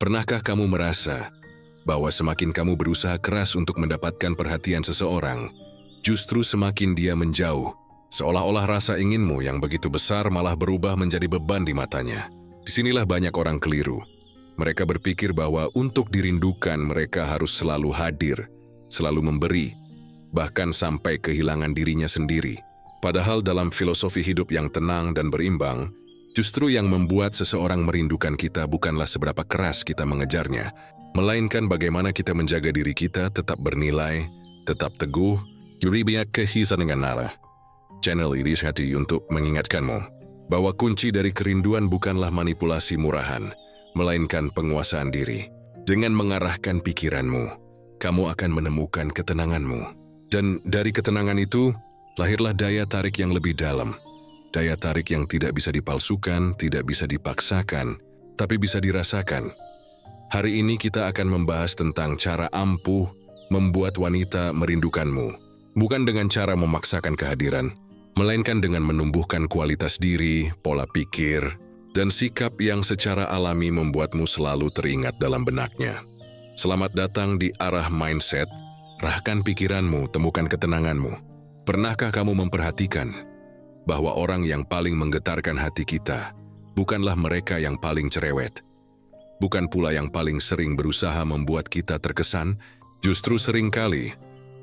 Pernahkah kamu merasa bahwa semakin kamu berusaha keras untuk mendapatkan perhatian seseorang, justru semakin dia menjauh, seolah-olah rasa inginmu yang begitu besar malah berubah menjadi beban di matanya? Disinilah banyak orang keliru. Mereka berpikir bahwa untuk dirindukan mereka harus selalu hadir, selalu memberi, bahkan sampai kehilangan dirinya sendiri. Padahal dalam filosofi hidup yang tenang dan berimbang, justru yang membuat seseorang merindukan kita bukanlah seberapa keras kita mengejarnya, melainkan bagaimana kita menjaga diri kita tetap bernilai, tetap teguh, juribiak kehisan dengan Allah. Channel ini hati untuk mengingatkanmu bahwa kunci dari kerinduan bukanlah manipulasi murahan, melainkan penguasaan diri. Dengan mengarahkan pikiranmu, kamu akan menemukan ketenanganmu. Dan dari ketenangan itu, lahirlah daya tarik yang lebih dalam. Daya tarik yang tidak bisa dipalsukan, tidak bisa dipaksakan, tapi bisa dirasakan. Hari ini kita akan membahas tentang cara ampuh membuat wanita merindukanmu. Bukan dengan cara memaksakan kehadiran, melainkan dengan menumbuhkan kualitas diri, pola pikir, dan sikap yang secara alami membuatmu selalu teringat dalam benaknya. Selamat datang di Arah Mindset. Rahkan pikiranmu, temukan ketenanganmu. Pernahkah kamu memperhatikan bahwa orang yang paling menggetarkan hati kita bukanlah mereka yang paling cerewet? Bukan pula yang paling sering berusaha membuat kita terkesan, justru seringkali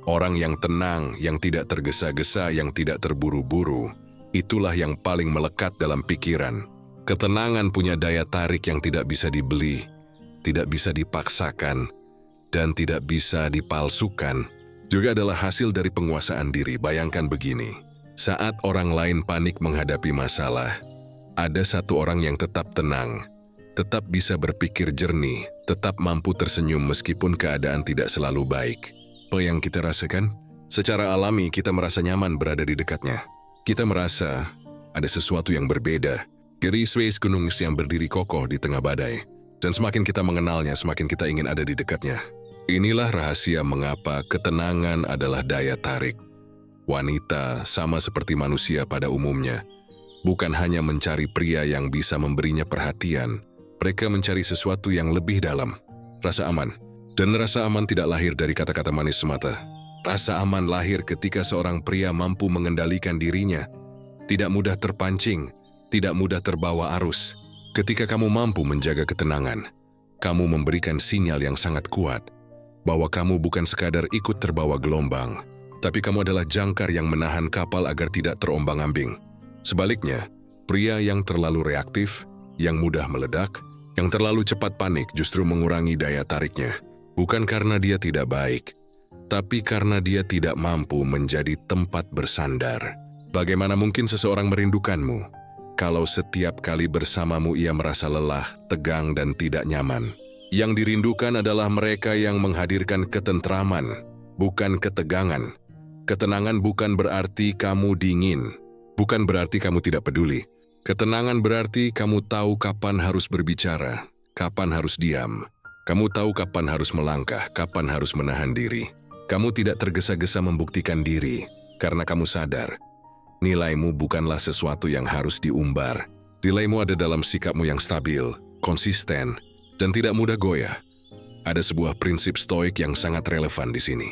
orang yang tenang, yang tidak tergesa-gesa, yang tidak terburu-buru, itulah yang paling melekat dalam pikiran. Ketenangan punya daya tarik yang tidak bisa dibeli, tidak bisa dipaksakan, dan tidak bisa dipalsukan. Juga adalah hasil dari penguasaan diri. Bayangkan begini, saat orang lain panik menghadapi masalah, ada satu orang yang tetap tenang, tetap bisa berpikir jernih, tetap mampu tersenyum meskipun keadaan tidak selalu baik. Apa yang kita rasakan? Secara alami kita merasa nyaman berada di dekatnya. Kita merasa ada sesuatu yang berbeda. Gerisways gunung yang berdiri kokoh di tengah badai. Dan semakin kita mengenalnya, semakin kita ingin ada di dekatnya. Inilah rahasia mengapa ketenangan adalah daya tarik. Wanita sama seperti manusia pada umumnya, bukan hanya mencari pria yang bisa memberinya perhatian, mereka mencari sesuatu yang lebih dalam, rasa aman. Dan rasa aman tidak lahir dari kata-kata manis semata. Rasa aman lahir ketika seorang pria mampu mengendalikan dirinya, tidak mudah terpancing, tidak mudah terbawa arus. Ketika kamu mampu menjaga ketenangan, kamu memberikan sinyal yang sangat kuat bahwa kamu bukan sekadar ikut terbawa gelombang, tapi kamu adalah jangkar yang menahan kapal agar tidak terombang-ambing. Sebaliknya, pria yang terlalu reaktif, yang mudah meledak, yang terlalu cepat panik justru mengurangi daya tariknya. Bukan karena dia tidak baik, tapi karena dia tidak mampu menjadi tempat bersandar. Bagaimana mungkin seseorang merindukanmu kalau setiap kali bersamamu ia merasa lelah, tegang, dan tidak nyaman? Yang dirindukan adalah mereka yang menghadirkan ketentraman, bukan ketegangan. Ketenangan bukan berarti kamu dingin, bukan berarti kamu tidak peduli. Ketenangan berarti kamu tahu kapan harus berbicara, kapan harus diam. Kamu tahu kapan harus melangkah, kapan harus menahan diri. Kamu tidak tergesa-gesa membuktikan diri, karena kamu sadar nilaimu bukanlah sesuatu yang harus diumbar. Nilaimu ada dalam sikapmu yang stabil, konsisten, dan tidak mudah goyah. Ada sebuah prinsip stoik yang sangat relevan di sini.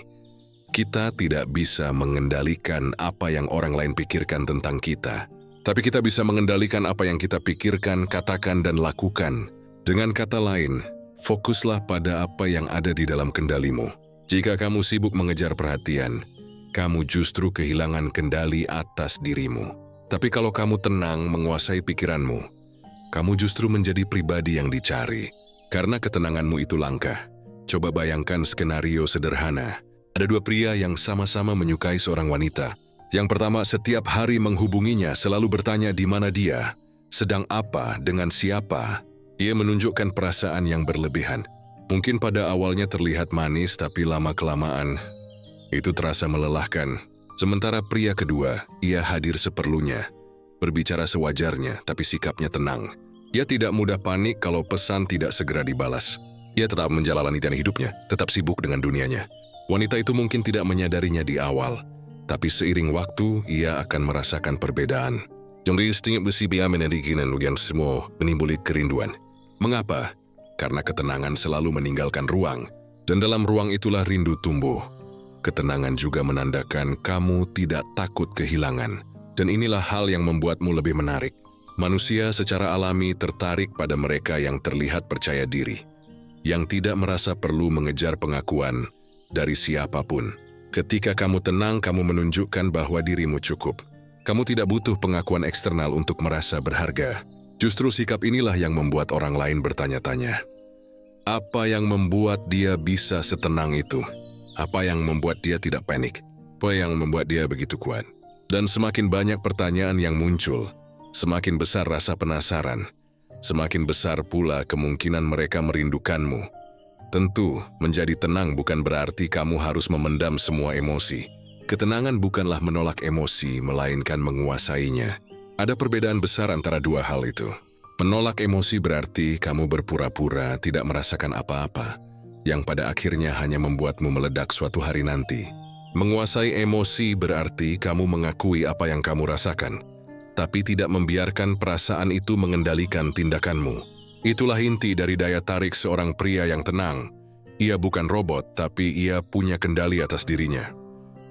Kita tidak bisa mengendalikan apa yang orang lain pikirkan tentang kita, tapi kita bisa mengendalikan apa yang kita pikirkan, katakan, dan lakukan. Dengan kata lain, fokuslah pada apa yang ada di dalam kendalimu. Jika kamu sibuk mengejar perhatian, kamu justru kehilangan kendali atas dirimu. Tapi kalau kamu tenang menguasai pikiranmu, kamu justru menjadi pribadi yang dicari. Karena ketenanganmu itu langka. Coba bayangkan skenario sederhana. Ada dua pria yang sama-sama menyukai seorang wanita. Yang pertama setiap hari menghubunginya, selalu bertanya di mana dia, sedang apa, dengan siapa. Ia menunjukkan perasaan yang berlebihan. Mungkin pada awalnya terlihat manis, tapi lama-kelamaan itu terasa melelahkan. Sementara pria kedua, ia hadir seperlunya, berbicara sewajarnya, tapi sikapnya tenang. Ia tidak mudah panik kalau pesan tidak segera dibalas. Ia tetap menjalani hidupnya, tetap sibuk dengan dunianya. Wanita itu mungkin tidak menyadarinya di awal, tapi seiring waktu ia akan merasakan perbedaan. Jadi setiap besi biar menjadikan ujian semua menimbuli kerinduan. Mengapa? karena ketenangan selalu meninggalkan ruang, dan dalam ruang itulah rindu tumbuh. Ketenangan juga menandakan kamu tidak takut kehilangan, dan inilah hal yang membuatmu lebih menarik. Manusia secara alami tertarik pada mereka yang terlihat percaya diri, yang tidak merasa perlu mengejar pengakuan dari siapapun. Ketika kamu tenang, kamu menunjukkan bahwa dirimu cukup. Kamu tidak butuh pengakuan eksternal untuk merasa berharga. Justru sikap inilah yang membuat orang lain bertanya-tanya, apa yang membuat dia bisa setenang itu? Apa yang membuat dia tidak panik? Apa yang membuat dia begitu kuat? Dan semakin banyak pertanyaan yang muncul, semakin besar rasa penasaran, semakin besar pula kemungkinan mereka merindukanmu. Tentu, menjadi tenang bukan berarti kamu harus memendam semua emosi. Ketenangan bukanlah menolak emosi, melainkan menguasainya. Ada perbedaan besar antara dua hal itu. Menolak emosi berarti kamu berpura-pura tidak merasakan apa-apa, yang pada akhirnya hanya membuatmu meledak suatu hari nanti. Menguasai emosi berarti kamu mengakui apa yang kamu rasakan, tapi tidak membiarkan perasaan itu mengendalikan tindakanmu. Itulah inti dari daya tarik seorang pria yang tenang. Ia bukan robot, tapi ia punya kendali atas dirinya.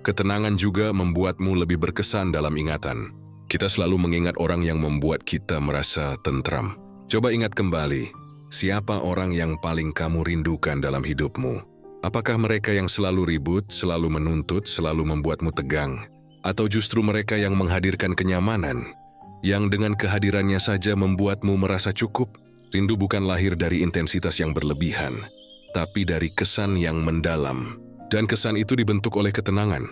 Ketenangan juga membuatmu lebih berkesan dalam ingatan. Kita selalu mengingat orang yang membuat kita merasa tentram. Coba ingat kembali, siapa orang yang paling kamu rindukan dalam hidupmu? Apakah mereka yang selalu ribut, selalu menuntut, selalu membuatmu tegang? Atau justru mereka yang menghadirkan kenyamanan, yang dengan kehadirannya saja membuatmu merasa cukup? Rindu bukan lahir dari intensitas yang berlebihan, tapi dari kesan yang mendalam. Dan kesan itu dibentuk oleh ketenangan.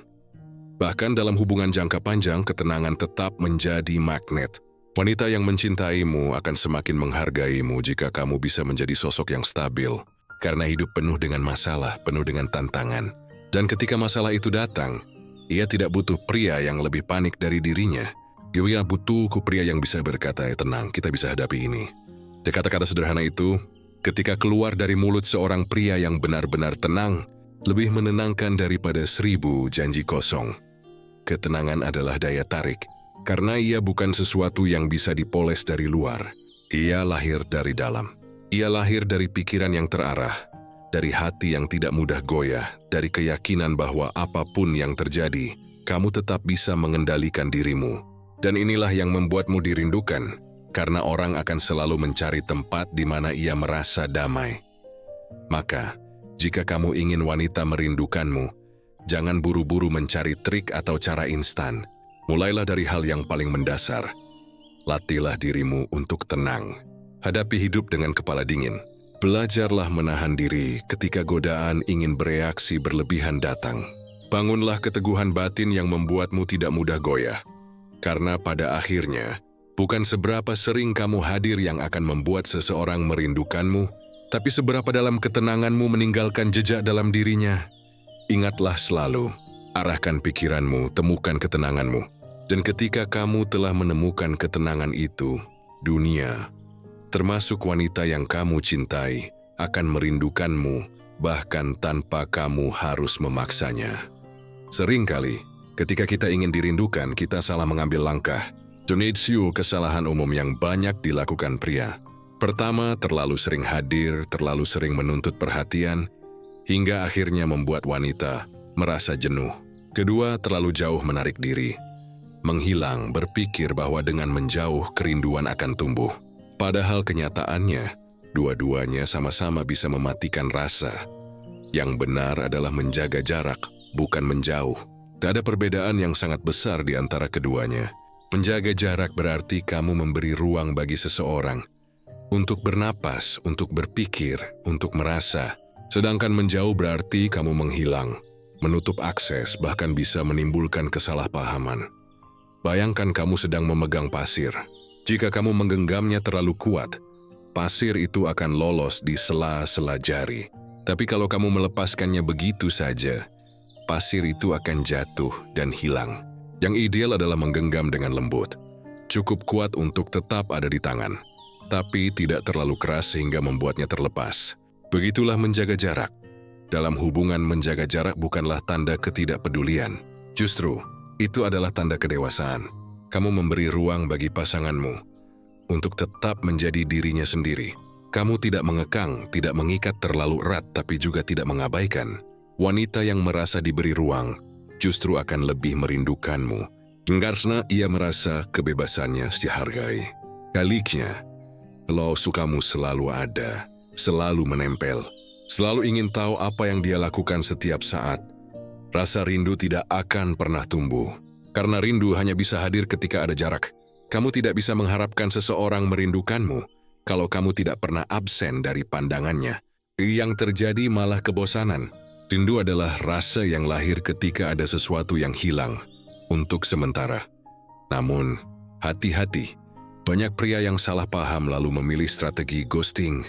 Bahkan dalam hubungan jangka panjang, ketenangan tetap menjadi magnet. Wanita yang mencintaimu akan semakin menghargaimu jika kamu bisa menjadi sosok yang stabil. Karena hidup penuh dengan masalah, penuh dengan tantangan. Dan ketika masalah itu datang, ia tidak butuh pria yang lebih panik dari dirinya. Dia butuh pria yang bisa berkata, tenang, kita bisa hadapi ini. Dan kata-kata sederhana itu, ketika keluar dari mulut seorang pria yang benar-benar tenang, lebih menenangkan daripada 1000 janji kosong. Ketenangan adalah daya tarik, karena ia bukan sesuatu yang bisa dipoles dari luar. Ia lahir dari dalam. Ia lahir dari pikiran yang terarah, dari hati yang tidak mudah goyah, dari keyakinan bahwa apapun yang terjadi, kamu tetap bisa mengendalikan dirimu. Dan inilah yang membuatmu dirindukan. Karena orang akan selalu mencari tempat di mana ia merasa damai. Maka, jika kamu ingin wanita merindukanmu, jangan buru-buru mencari trik atau cara instan. Mulailah dari hal yang paling mendasar. Latihlah dirimu untuk tenang. Hadapi hidup dengan kepala dingin. Belajarlah menahan diri ketika godaan ingin bereaksi berlebihan datang. Bangunlah keteguhan batin yang membuatmu tidak mudah goyah. Karena pada akhirnya, bukan seberapa sering kamu hadir yang akan membuat seseorang merindukanmu, tapi seberapa dalam ketenanganmu meninggalkan jejak dalam dirinya. Ingatlah selalu, arahkan pikiranmu, temukan ketenanganmu. Dan ketika kamu telah menemukan ketenangan itu, dunia, termasuk wanita yang kamu cintai, akan merindukanmu, bahkan tanpa kamu harus memaksanya. Seringkali, ketika kita ingin dirindukan, kita salah mengambil langkah. Junitsu, kesalahan umum yang banyak dilakukan pria. Pertama, terlalu sering hadir, terlalu sering menuntut perhatian, hingga akhirnya membuat wanita merasa jenuh. Kedua, terlalu jauh menarik diri. Menghilang, berpikir bahwa dengan menjauh, kerinduan akan tumbuh. Padahal kenyataannya, dua-duanya sama-sama bisa mematikan rasa. Yang benar adalah menjaga jarak, bukan menjauh. Tak ada perbedaan yang sangat besar di antara keduanya. Menjaga jarak berarti kamu memberi ruang bagi seseorang untuk bernapas, untuk berpikir, untuk merasa. Sedangkan menjauh berarti kamu menghilang, menutup akses, bahkan bisa menimbulkan kesalahpahaman. Bayangkan kamu sedang memegang pasir. Jika kamu menggenggamnya terlalu kuat, pasir itu akan lolos di sela-sela jari. Tapi kalau kamu melepaskannya begitu saja, pasir itu akan jatuh dan hilang. Yang ideal adalah menggenggam dengan lembut. Cukup kuat untuk tetap ada di tangan, tapi tidak terlalu keras sehingga membuatnya terlepas. Begitulah menjaga jarak. Dalam hubungan, menjaga jarak bukanlah tanda ketidakpedulian. Justru, itu adalah tanda kedewasaan. Kamu memberi ruang bagi pasanganmu untuk tetap menjadi dirinya sendiri. Kamu tidak mengekang, tidak mengikat terlalu erat, tapi juga tidak mengabaikan. Wanita yang merasa diberi ruang justru akan lebih merindukanmu, karena ia merasa kebebasannya dihargai. Baliknya, kalau sukamu selalu ada, selalu menempel, selalu ingin tahu apa yang dia lakukan setiap saat, rasa rindu tidak akan pernah tumbuh. Karena rindu hanya bisa hadir ketika ada jarak. Kamu tidak bisa mengharapkan seseorang merindukanmu kalau kamu tidak pernah absen dari pandangannya. Yang terjadi malah kebosanan. Rindu adalah rasa yang lahir ketika ada sesuatu yang hilang untuk sementara. Namun, hati-hati. Banyak pria yang salah paham lalu memilih strategi ghosting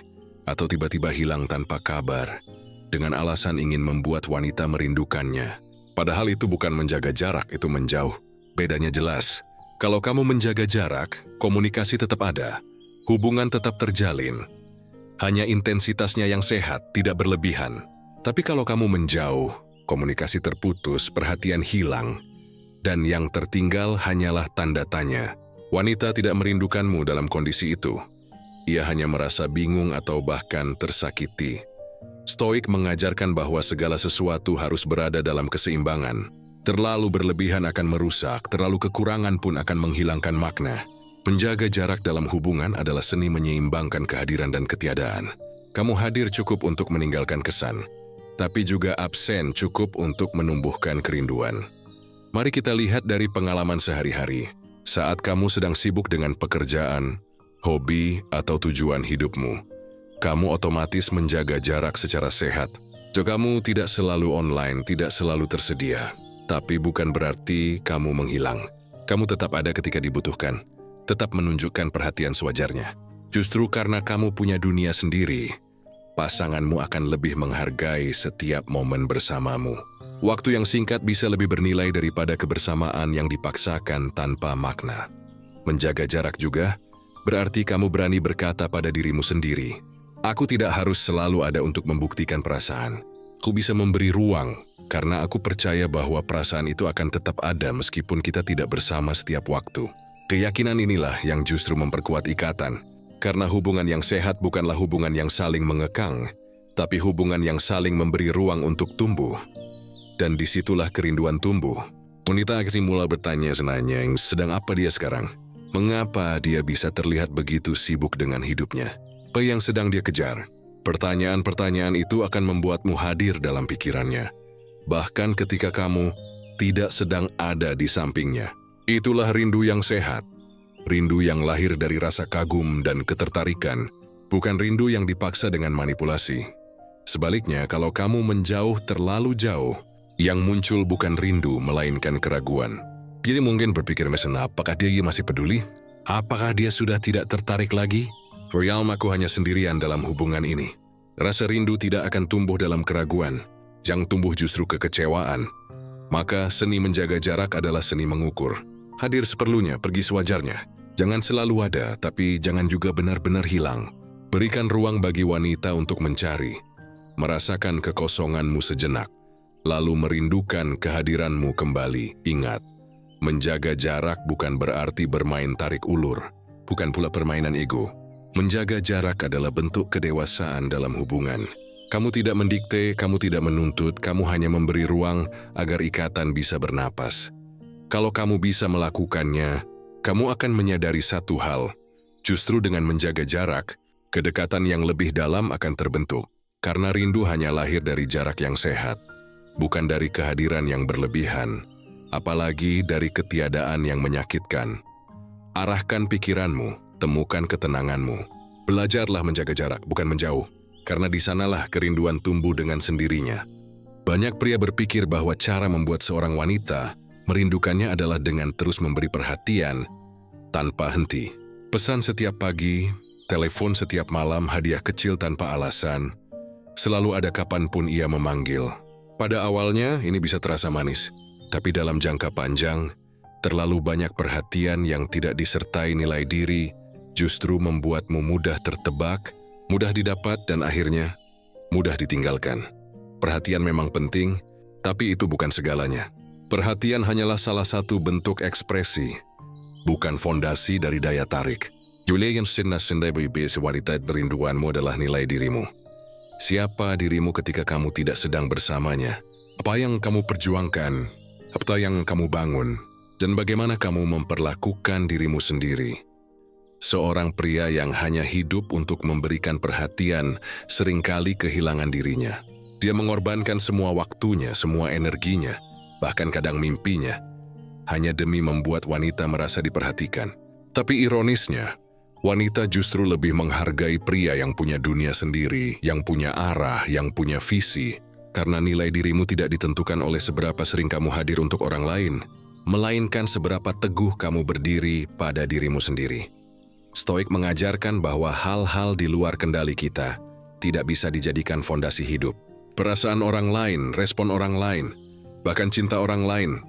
atau tiba-tiba hilang tanpa kabar dengan alasan ingin membuat wanita merindukannya. Padahal itu bukan menjaga jarak, itu menjauh. Bedanya jelas. Kalau kamu menjaga jarak, komunikasi tetap ada. Hubungan tetap terjalin. Hanya intensitasnya yang sehat, tidak berlebihan. Tapi kalau kamu menjauh, komunikasi terputus, perhatian hilang, dan yang tertinggal hanyalah tanda tanya. Wanita tidak merindukanmu dalam kondisi itu. Ia hanya merasa bingung atau bahkan tersakiti. Stoik mengajarkan bahwa segala sesuatu harus berada dalam keseimbangan. Terlalu berlebihan akan merusak, terlalu kekurangan pun akan menghilangkan makna. Menjaga jarak dalam hubungan adalah seni menyeimbangkan kehadiran dan ketiadaan. Kamu hadir cukup untuk meninggalkan kesan, tapi juga absen cukup untuk menumbuhkan kerinduan. Mari kita lihat dari pengalaman sehari-hari. Saat kamu sedang sibuk dengan pekerjaan, hobi, atau tujuan hidupmu, kamu otomatis menjaga jarak secara sehat. Jika kamu tidak selalu online, tidak selalu tersedia, tapi bukan berarti kamu menghilang. Kamu tetap ada ketika dibutuhkan, tetap menunjukkan perhatian sewajarnya. Justru karena kamu punya dunia sendiri, pasanganmu akan lebih menghargai setiap momen bersamamu. Waktu yang singkat bisa lebih bernilai daripada kebersamaan yang dipaksakan tanpa makna. Menjaga jarak juga berarti kamu berani berkata pada dirimu sendiri, aku tidak harus selalu ada untuk membuktikan perasaan. Aku bisa memberi ruang, karena aku percaya bahwa perasaan itu akan tetap ada meskipun kita tidak bersama setiap waktu. Keyakinan inilah yang justru memperkuat ikatan. Karena hubungan yang sehat bukanlah hubungan yang saling mengekang, tapi hubungan yang saling memberi ruang untuk tumbuh. Dan disitulah kerinduan tumbuh. Wanita akan mulai bertanya senanya, sedang apa dia sekarang? Mengapa dia bisa terlihat begitu sibuk dengan hidupnya? Apa yang sedang dia kejar? Pertanyaan-pertanyaan itu akan membuatmu hadir dalam pikirannya. Bahkan ketika kamu tidak sedang ada di sampingnya. Itulah rindu yang sehat. Rindu yang lahir dari rasa kagum dan ketertarikan, bukan rindu yang dipaksa dengan manipulasi. Sebaliknya, kalau kamu menjauh terlalu jauh, yang muncul bukan rindu, melainkan keraguan. Jadi mungkin berpikir apakah dia masih peduli? Apakah dia sudah tidak tertarik lagi? Realm aku hanya sendirian dalam hubungan ini. Rasa rindu tidak akan tumbuh dalam keraguan, yang tumbuh justru kekecewaan. Maka seni menjaga jarak adalah seni mengukur. Hadir seperlunya, pergi sewajarnya. Jangan selalu ada, tapi jangan juga benar-benar hilang. Berikan ruang bagi wanita untuk mencari, merasakan kekosonganmu sejenak, lalu merindukan kehadiranmu kembali. Ingat, menjaga jarak bukan berarti bermain tarik ulur, bukan pula permainan ego. Menjaga jarak adalah bentuk kedewasaan dalam hubungan. Kamu tidak mendikte, kamu tidak menuntut, kamu hanya memberi ruang agar ikatan bisa bernapas. Kalau kamu bisa melakukannya, kamu akan menyadari satu hal. Justru dengan menjaga jarak, kedekatan yang lebih dalam akan terbentuk. Karena rindu hanya lahir dari jarak yang sehat, bukan dari kehadiran yang berlebihan, apalagi dari ketiadaan yang menyakitkan. Arahkan pikiranmu, temukan ketenanganmu. Belajarlah menjaga jarak, bukan menjauh. Karena di sanalah kerinduan tumbuh dengan sendirinya. Banyak pria berpikir bahwa cara membuat seorang wanita merindukannya adalah dengan terus memberi perhatian tanpa henti. Pesan setiap pagi, telepon setiap malam, hadiah kecil tanpa alasan. Selalu ada kapanpun ia memanggil. Pada awalnya ini bisa terasa manis, tapi dalam jangka panjang, terlalu banyak perhatian yang tidak disertai nilai diri justru membuatmu mudah tertebak, mudah didapat, dan akhirnya mudah ditinggalkan. Perhatian memang penting, tapi itu bukan segalanya. Perhatian hanyalah salah satu bentuk ekspresi, bukan fondasi dari daya tarik. Julia yang sendai bebas wanita perinduanmu adalah nilai dirimu. Siapa dirimu ketika kamu tidak sedang bersamanya? Apa yang kamu perjuangkan? Apa yang kamu bangun? Dan bagaimana kamu memperlakukan dirimu sendiri? Seorang pria yang hanya hidup untuk memberikan perhatian seringkali kehilangan dirinya. Dia mengorbankan semua waktunya, semua energinya, bahkan kadang mimpinya, hanya demi membuat wanita merasa diperhatikan. Tapi ironisnya, wanita justru lebih menghargai pria yang punya dunia sendiri, yang punya arah, yang punya visi. Karena nilai dirimu tidak ditentukan oleh seberapa sering kamu hadir untuk orang lain, melainkan seberapa teguh kamu berdiri pada dirimu sendiri. Stoik mengajarkan bahwa hal-hal di luar kendali kita tidak bisa dijadikan fondasi hidup. Perasaan orang lain, respon orang lain, bahkan cinta orang lain,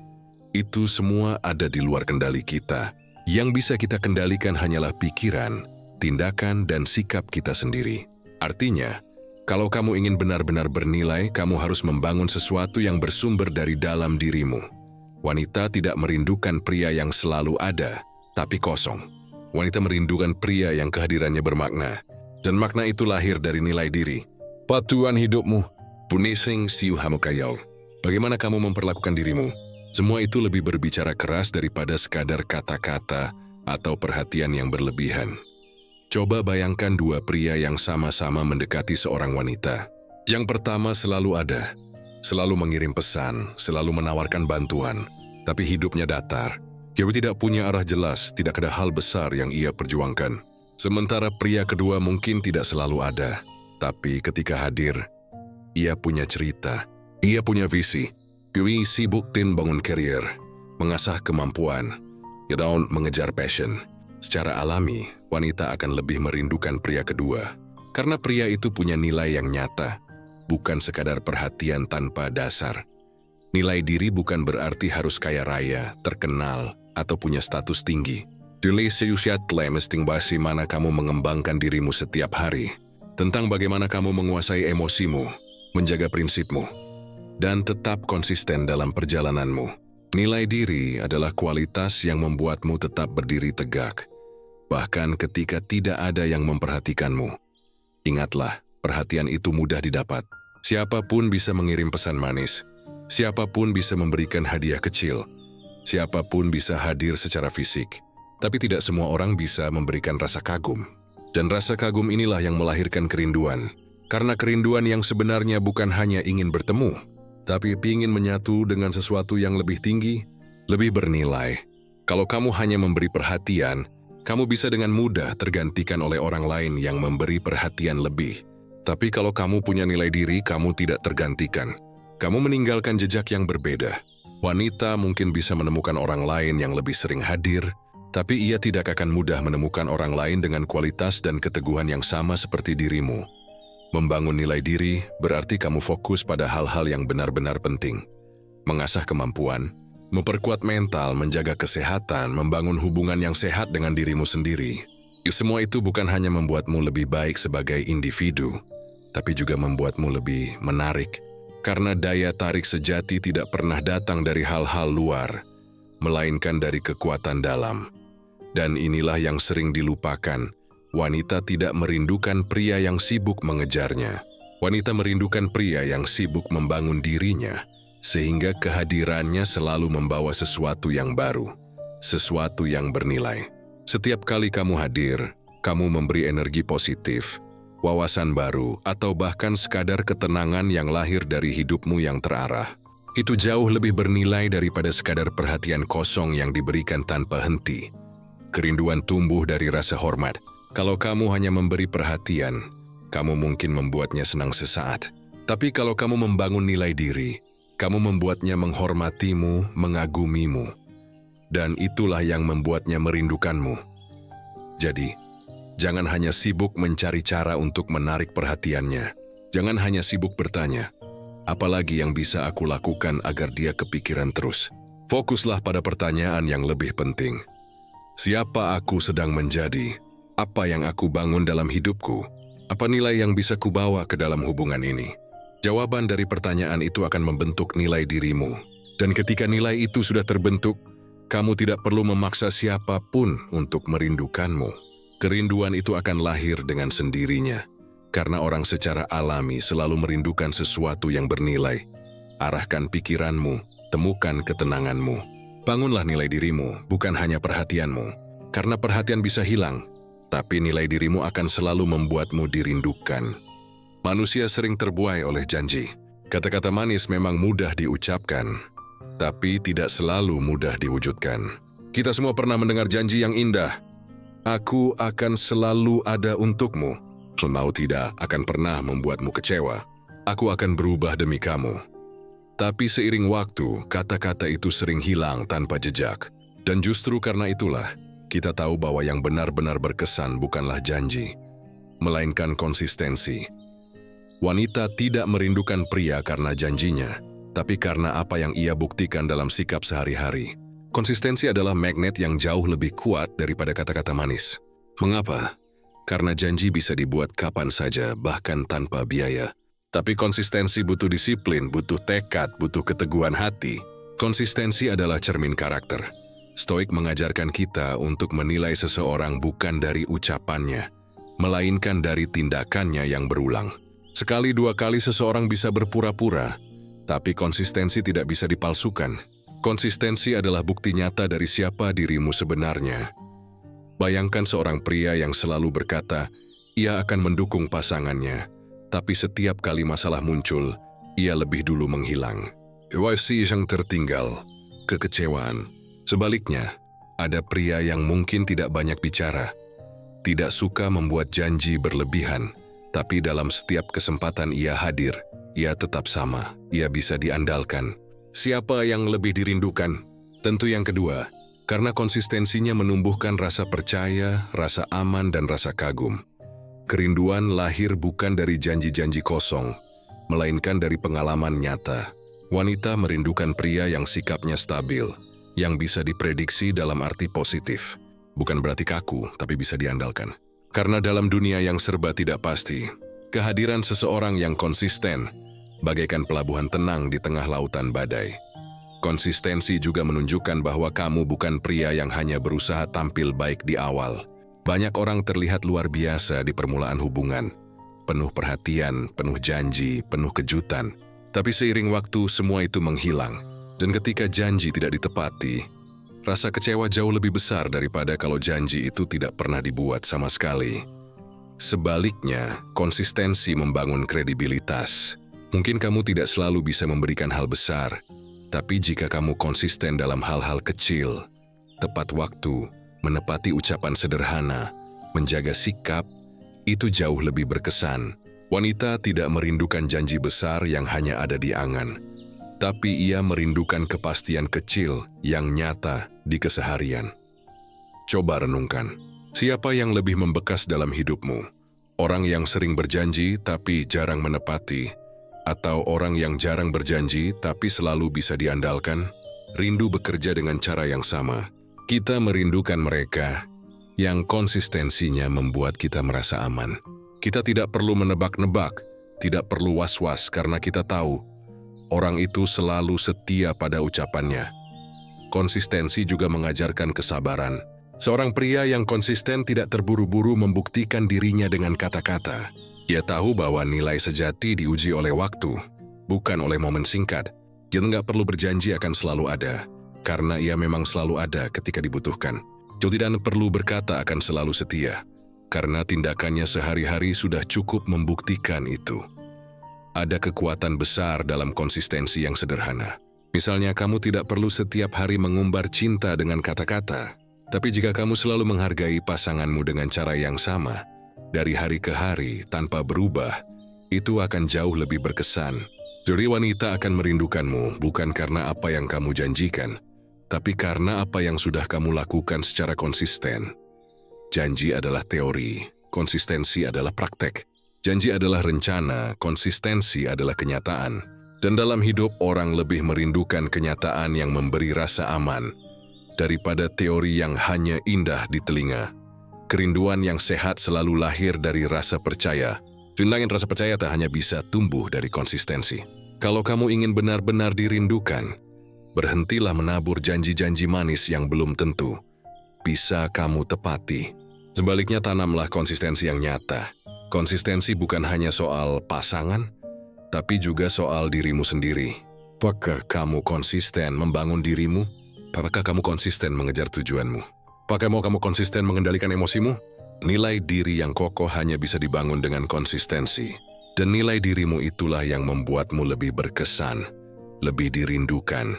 itu semua ada di luar kendali kita. Yang bisa kita kendalikan hanyalah pikiran, tindakan, dan sikap kita sendiri. Artinya, kalau kamu ingin benar-benar bernilai, kamu harus membangun sesuatu yang bersumber dari dalam dirimu. Wanita tidak merindukan pria yang selalu ada, tapi kosong. Wanita merindukan pria yang kehadirannya bermakna, dan makna itu lahir dari nilai diri. Patuan hidupmu, punising siu hamukayau. Bagaimana kamu memperlakukan dirimu? Semua itu lebih berbicara keras daripada sekadar kata-kata atau perhatian yang berlebihan. Coba bayangkan dua pria yang sama-sama mendekati seorang wanita. Yang pertama selalu ada, selalu mengirim pesan, selalu menawarkan bantuan, tapi hidupnya datar. Dia tidak punya arah jelas, tidak ada hal besar yang ia perjuangkan. Sementara pria kedua mungkin tidak selalu ada, tapi ketika hadir, ia punya cerita, ia punya visi. Kui sibuk bangun karier, mengasah kemampuan, dan mengejar passion. Secara alami, wanita akan lebih merindukan pria kedua, karena pria itu punya nilai yang nyata, bukan sekadar perhatian tanpa dasar. Nilai diri bukan berarti harus kaya raya, terkenal, atau punya status tinggi. Dili seusiatle mesting basi mana kamu mengembangkan dirimu setiap hari, tentang bagaimana kamu menguasai emosimu, menjaga prinsipmu, dan tetap konsisten dalam perjalananmu. Nilai diri adalah kualitas yang membuatmu tetap berdiri tegak, bahkan ketika tidak ada yang memperhatikanmu. Ingatlah, perhatian itu mudah didapat. Siapapun bisa mengirim pesan manis, siapapun bisa memberikan hadiah kecil, siapapun bisa hadir secara fisik, tapi tidak semua orang bisa memberikan rasa kagum. Dan rasa kagum inilah yang melahirkan kerinduan, karena kerinduan yang sebenarnya bukan hanya ingin bertemu, tapi ingin menyatu dengan sesuatu yang lebih tinggi, lebih bernilai. Kalau kamu hanya memberi perhatian, kamu bisa dengan mudah tergantikan oleh orang lain yang memberi perhatian lebih. Tapi kalau kamu punya nilai diri, kamu tidak tergantikan. Kamu meninggalkan jejak yang berbeda. Wanita mungkin bisa menemukan orang lain yang lebih sering hadir, tapi ia tidak akan mudah menemukan orang lain dengan kualitas dan keteguhan yang sama seperti dirimu. Membangun nilai diri berarti kamu fokus pada hal-hal yang benar-benar penting. Mengasah kemampuan, memperkuat mental, menjaga kesehatan, membangun hubungan yang sehat dengan dirimu sendiri. Semua itu bukan hanya membuatmu lebih baik sebagai individu, tapi juga membuatmu lebih menarik. Karena daya tarik sejati tidak pernah datang dari hal-hal luar, melainkan dari kekuatan dalam. Dan inilah yang sering dilupakan. Wanita tidak merindukan pria yang sibuk mengejarnya. Wanita merindukan pria yang sibuk membangun dirinya, sehingga kehadirannya selalu membawa sesuatu yang baru, sesuatu yang bernilai. Setiap kali kamu hadir, kamu memberi energi positif, wawasan baru, atau bahkan sekadar ketenangan yang lahir dari hidupmu yang terarah. Itu jauh lebih bernilai daripada sekadar perhatian kosong yang diberikan tanpa henti. Kerinduan tumbuh dari rasa hormat. Kalau kamu hanya memberi perhatian, kamu mungkin membuatnya senang sesaat. Tapi kalau kamu membangun nilai diri, kamu membuatnya menghormatimu, mengagumimu. Dan itulah yang membuatnya merindukanmu. Jadi, jangan hanya sibuk mencari cara untuk menarik perhatiannya. Jangan hanya sibuk bertanya, apalagi yang bisa aku lakukan agar dia kepikiran terus. Fokuslah pada pertanyaan yang lebih penting. Siapa aku sedang menjadi? Apa yang aku bangun dalam hidupku? Apa nilai yang bisa kubawa ke dalam hubungan ini? Jawaban dari pertanyaan itu akan membentuk nilai dirimu. Dan ketika nilai itu sudah terbentuk, kamu tidak perlu memaksa siapapun untuk merindukanmu. Kerinduan itu akan lahir dengan sendirinya, karena orang secara alami selalu merindukan sesuatu yang bernilai. Arahkan pikiranmu, temukan ketenanganmu. Bangunlah nilai dirimu, bukan hanya perhatianmu. Karena perhatian bisa hilang, tapi nilai dirimu akan selalu membuatmu dirindukan. Manusia sering terbuai oleh janji. Kata-kata manis memang mudah diucapkan, tapi tidak selalu mudah diwujudkan. Kita semua pernah mendengar janji yang indah. Aku akan selalu ada untukmu. Mau tidak akan pernah membuatmu kecewa. Aku akan berubah demi kamu. Tapi seiring waktu, kata-kata itu sering hilang tanpa jejak. Dan justru karena itulah, kita tahu bahwa yang benar-benar berkesan bukanlah janji, melainkan konsistensi. Wanita tidak merindukan pria karena janjinya, tapi karena apa yang ia buktikan dalam sikap sehari-hari. Konsistensi adalah magnet yang jauh lebih kuat daripada kata-kata manis. Mengapa? Karena janji bisa dibuat kapan saja, bahkan tanpa biaya. Tapi konsistensi butuh disiplin, butuh tekad, butuh keteguhan hati. Konsistensi adalah cermin karakter. Stoik mengajarkan kita untuk menilai seseorang bukan dari ucapannya, melainkan dari tindakannya yang berulang. Sekali dua kali seseorang bisa berpura-pura, tapi konsistensi tidak bisa dipalsukan. Konsistensi adalah bukti nyata dari siapa dirimu sebenarnya. Bayangkan seorang pria yang selalu berkata, ia akan mendukung pasangannya, tapi setiap kali masalah muncul, ia lebih dulu menghilang. Emosi yang tertinggal, kekecewaan. Sebaliknya, ada pria yang mungkin tidak banyak bicara, tidak suka membuat janji berlebihan, tapi dalam setiap kesempatan ia hadir, ia tetap sama, ia bisa diandalkan. Siapa yang lebih dirindukan? Tentu yang kedua, karena konsistensinya menumbuhkan rasa percaya, rasa aman, dan rasa kagum. Kerinduan lahir bukan dari janji-janji kosong, melainkan dari pengalaman nyata. Wanita merindukan pria yang sikapnya stabil, yang bisa diprediksi dalam arti positif. Bukan berarti kaku, tapi bisa diandalkan. Karena dalam dunia yang serba tidak pasti, kehadiran seseorang yang konsisten bagaikan pelabuhan tenang di tengah lautan badai. Konsistensi juga menunjukkan bahwa kamu bukan pria yang hanya berusaha tampil baik di awal. Banyak orang terlihat luar biasa di permulaan hubungan. Penuh perhatian, penuh janji, penuh kejutan. Tapi seiring waktu semua itu menghilang. Dan ketika janji tidak ditepati, rasa kecewa jauh lebih besar daripada kalau janji itu tidak pernah dibuat sama sekali. Sebaliknya, konsistensi membangun kredibilitas. Mungkin kamu tidak selalu bisa memberikan hal besar, tapi jika kamu konsisten dalam hal-hal kecil, tepat waktu, menepati ucapan sederhana, menjaga sikap, itu jauh lebih berkesan. Wanita tidak merindukan janji besar yang hanya ada di angan, tapi ia merindukan kepastian kecil yang nyata di keseharian. Coba renungkan, siapa yang lebih membekas dalam hidupmu? Orang yang sering berjanji tapi jarang menepati, atau orang yang jarang berjanji tapi selalu bisa diandalkan? Rindu bekerja dengan cara yang sama. Kita merindukan mereka yang konsistensinya membuat kita merasa aman. Kita tidak perlu menebak-nebak, tidak perlu was-was karena kita tahu orang itu selalu setia pada ucapannya. Konsistensi juga mengajarkan kesabaran. Seorang pria yang konsisten tidak terburu-buru membuktikan dirinya dengan kata-kata. Ia tahu bahwa nilai sejati diuji oleh waktu, bukan oleh momen singkat. Dia nggak perlu berjanji akan selalu ada, karena ia memang selalu ada ketika dibutuhkan. Dia tidak perlu berkata akan selalu setia, karena tindakannya sehari-hari sudah cukup membuktikan itu. Ada kekuatan besar dalam konsistensi yang sederhana. Misalnya kamu tidak perlu setiap hari mengumbar cinta dengan kata-kata, tapi jika kamu selalu menghargai pasanganmu dengan cara yang sama, dari hari ke hari tanpa berubah, itu akan jauh lebih berkesan. Jadi wanita akan merindukanmu bukan karena apa yang kamu janjikan, tapi karena apa yang sudah kamu lakukan secara konsisten. Janji adalah teori, konsistensi adalah praktek. Janji adalah rencana, konsistensi adalah kenyataan. Dan dalam hidup orang lebih merindukan kenyataan yang memberi rasa aman daripada teori yang hanya indah di telinga. Kerinduan yang sehat selalu lahir dari rasa percaya. Tundangan rasa percaya tak hanya bisa tumbuh dari konsistensi. Kalau kamu ingin benar-benar dirindukan, berhentilah menabur janji-janji manis yang belum tentu bisa kamu tepati. Sebaliknya tanamlah konsistensi yang nyata. Konsistensi bukan hanya soal pasangan, tapi juga soal dirimu sendiri. Apakah kamu konsisten membangun dirimu? Apakah kamu konsisten mengejar tujuanmu? Apakah mau kamu konsisten mengendalikan emosimu? Nilai diri yang kokoh hanya bisa dibangun dengan konsistensi. Dan nilai dirimu itulah yang membuatmu lebih berkesan, lebih dirindukan.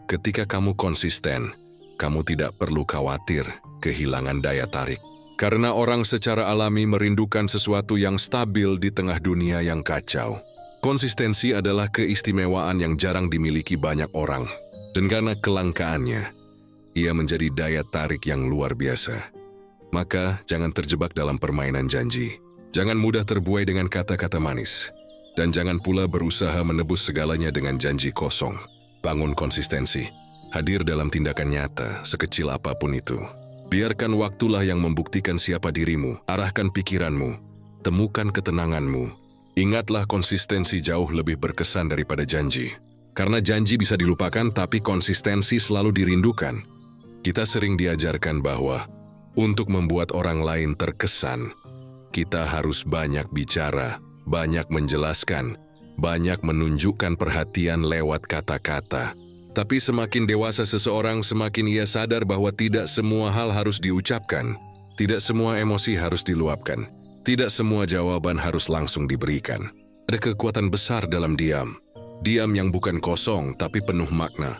Ketika kamu konsisten, kamu tidak perlu khawatir kehilangan daya tarik. Karena orang secara alami merindukan sesuatu yang stabil di tengah dunia yang kacau. Konsistensi adalah keistimewaan yang jarang dimiliki banyak orang. Dan karena kelangkaannya, ia menjadi daya tarik yang luar biasa. Maka jangan terjebak dalam permainan janji. Jangan mudah terbuai dengan kata-kata manis. Dan jangan pula berusaha menebus segalanya dengan janji kosong. Bangun konsistensi. Hadir dalam tindakan nyata, sekecil apapun itu. Biarkan waktulah yang membuktikan siapa dirimu, arahkan pikiranmu, temukan ketenanganmu. Ingatlah konsistensi jauh lebih berkesan daripada janji. Karena janji bisa dilupakan, tapi konsistensi selalu dirindukan. Kita sering diajarkan bahwa untuk membuat orang lain terkesan, kita harus banyak bicara, banyak menjelaskan, banyak menunjukkan perhatian lewat kata-kata. Tapi semakin dewasa seseorang, semakin ia sadar bahwa tidak semua hal harus diucapkan, tidak semua emosi harus diluapkan, tidak semua jawaban harus langsung diberikan. Ada kekuatan besar dalam diam. Diam yang bukan kosong tapi penuh makna.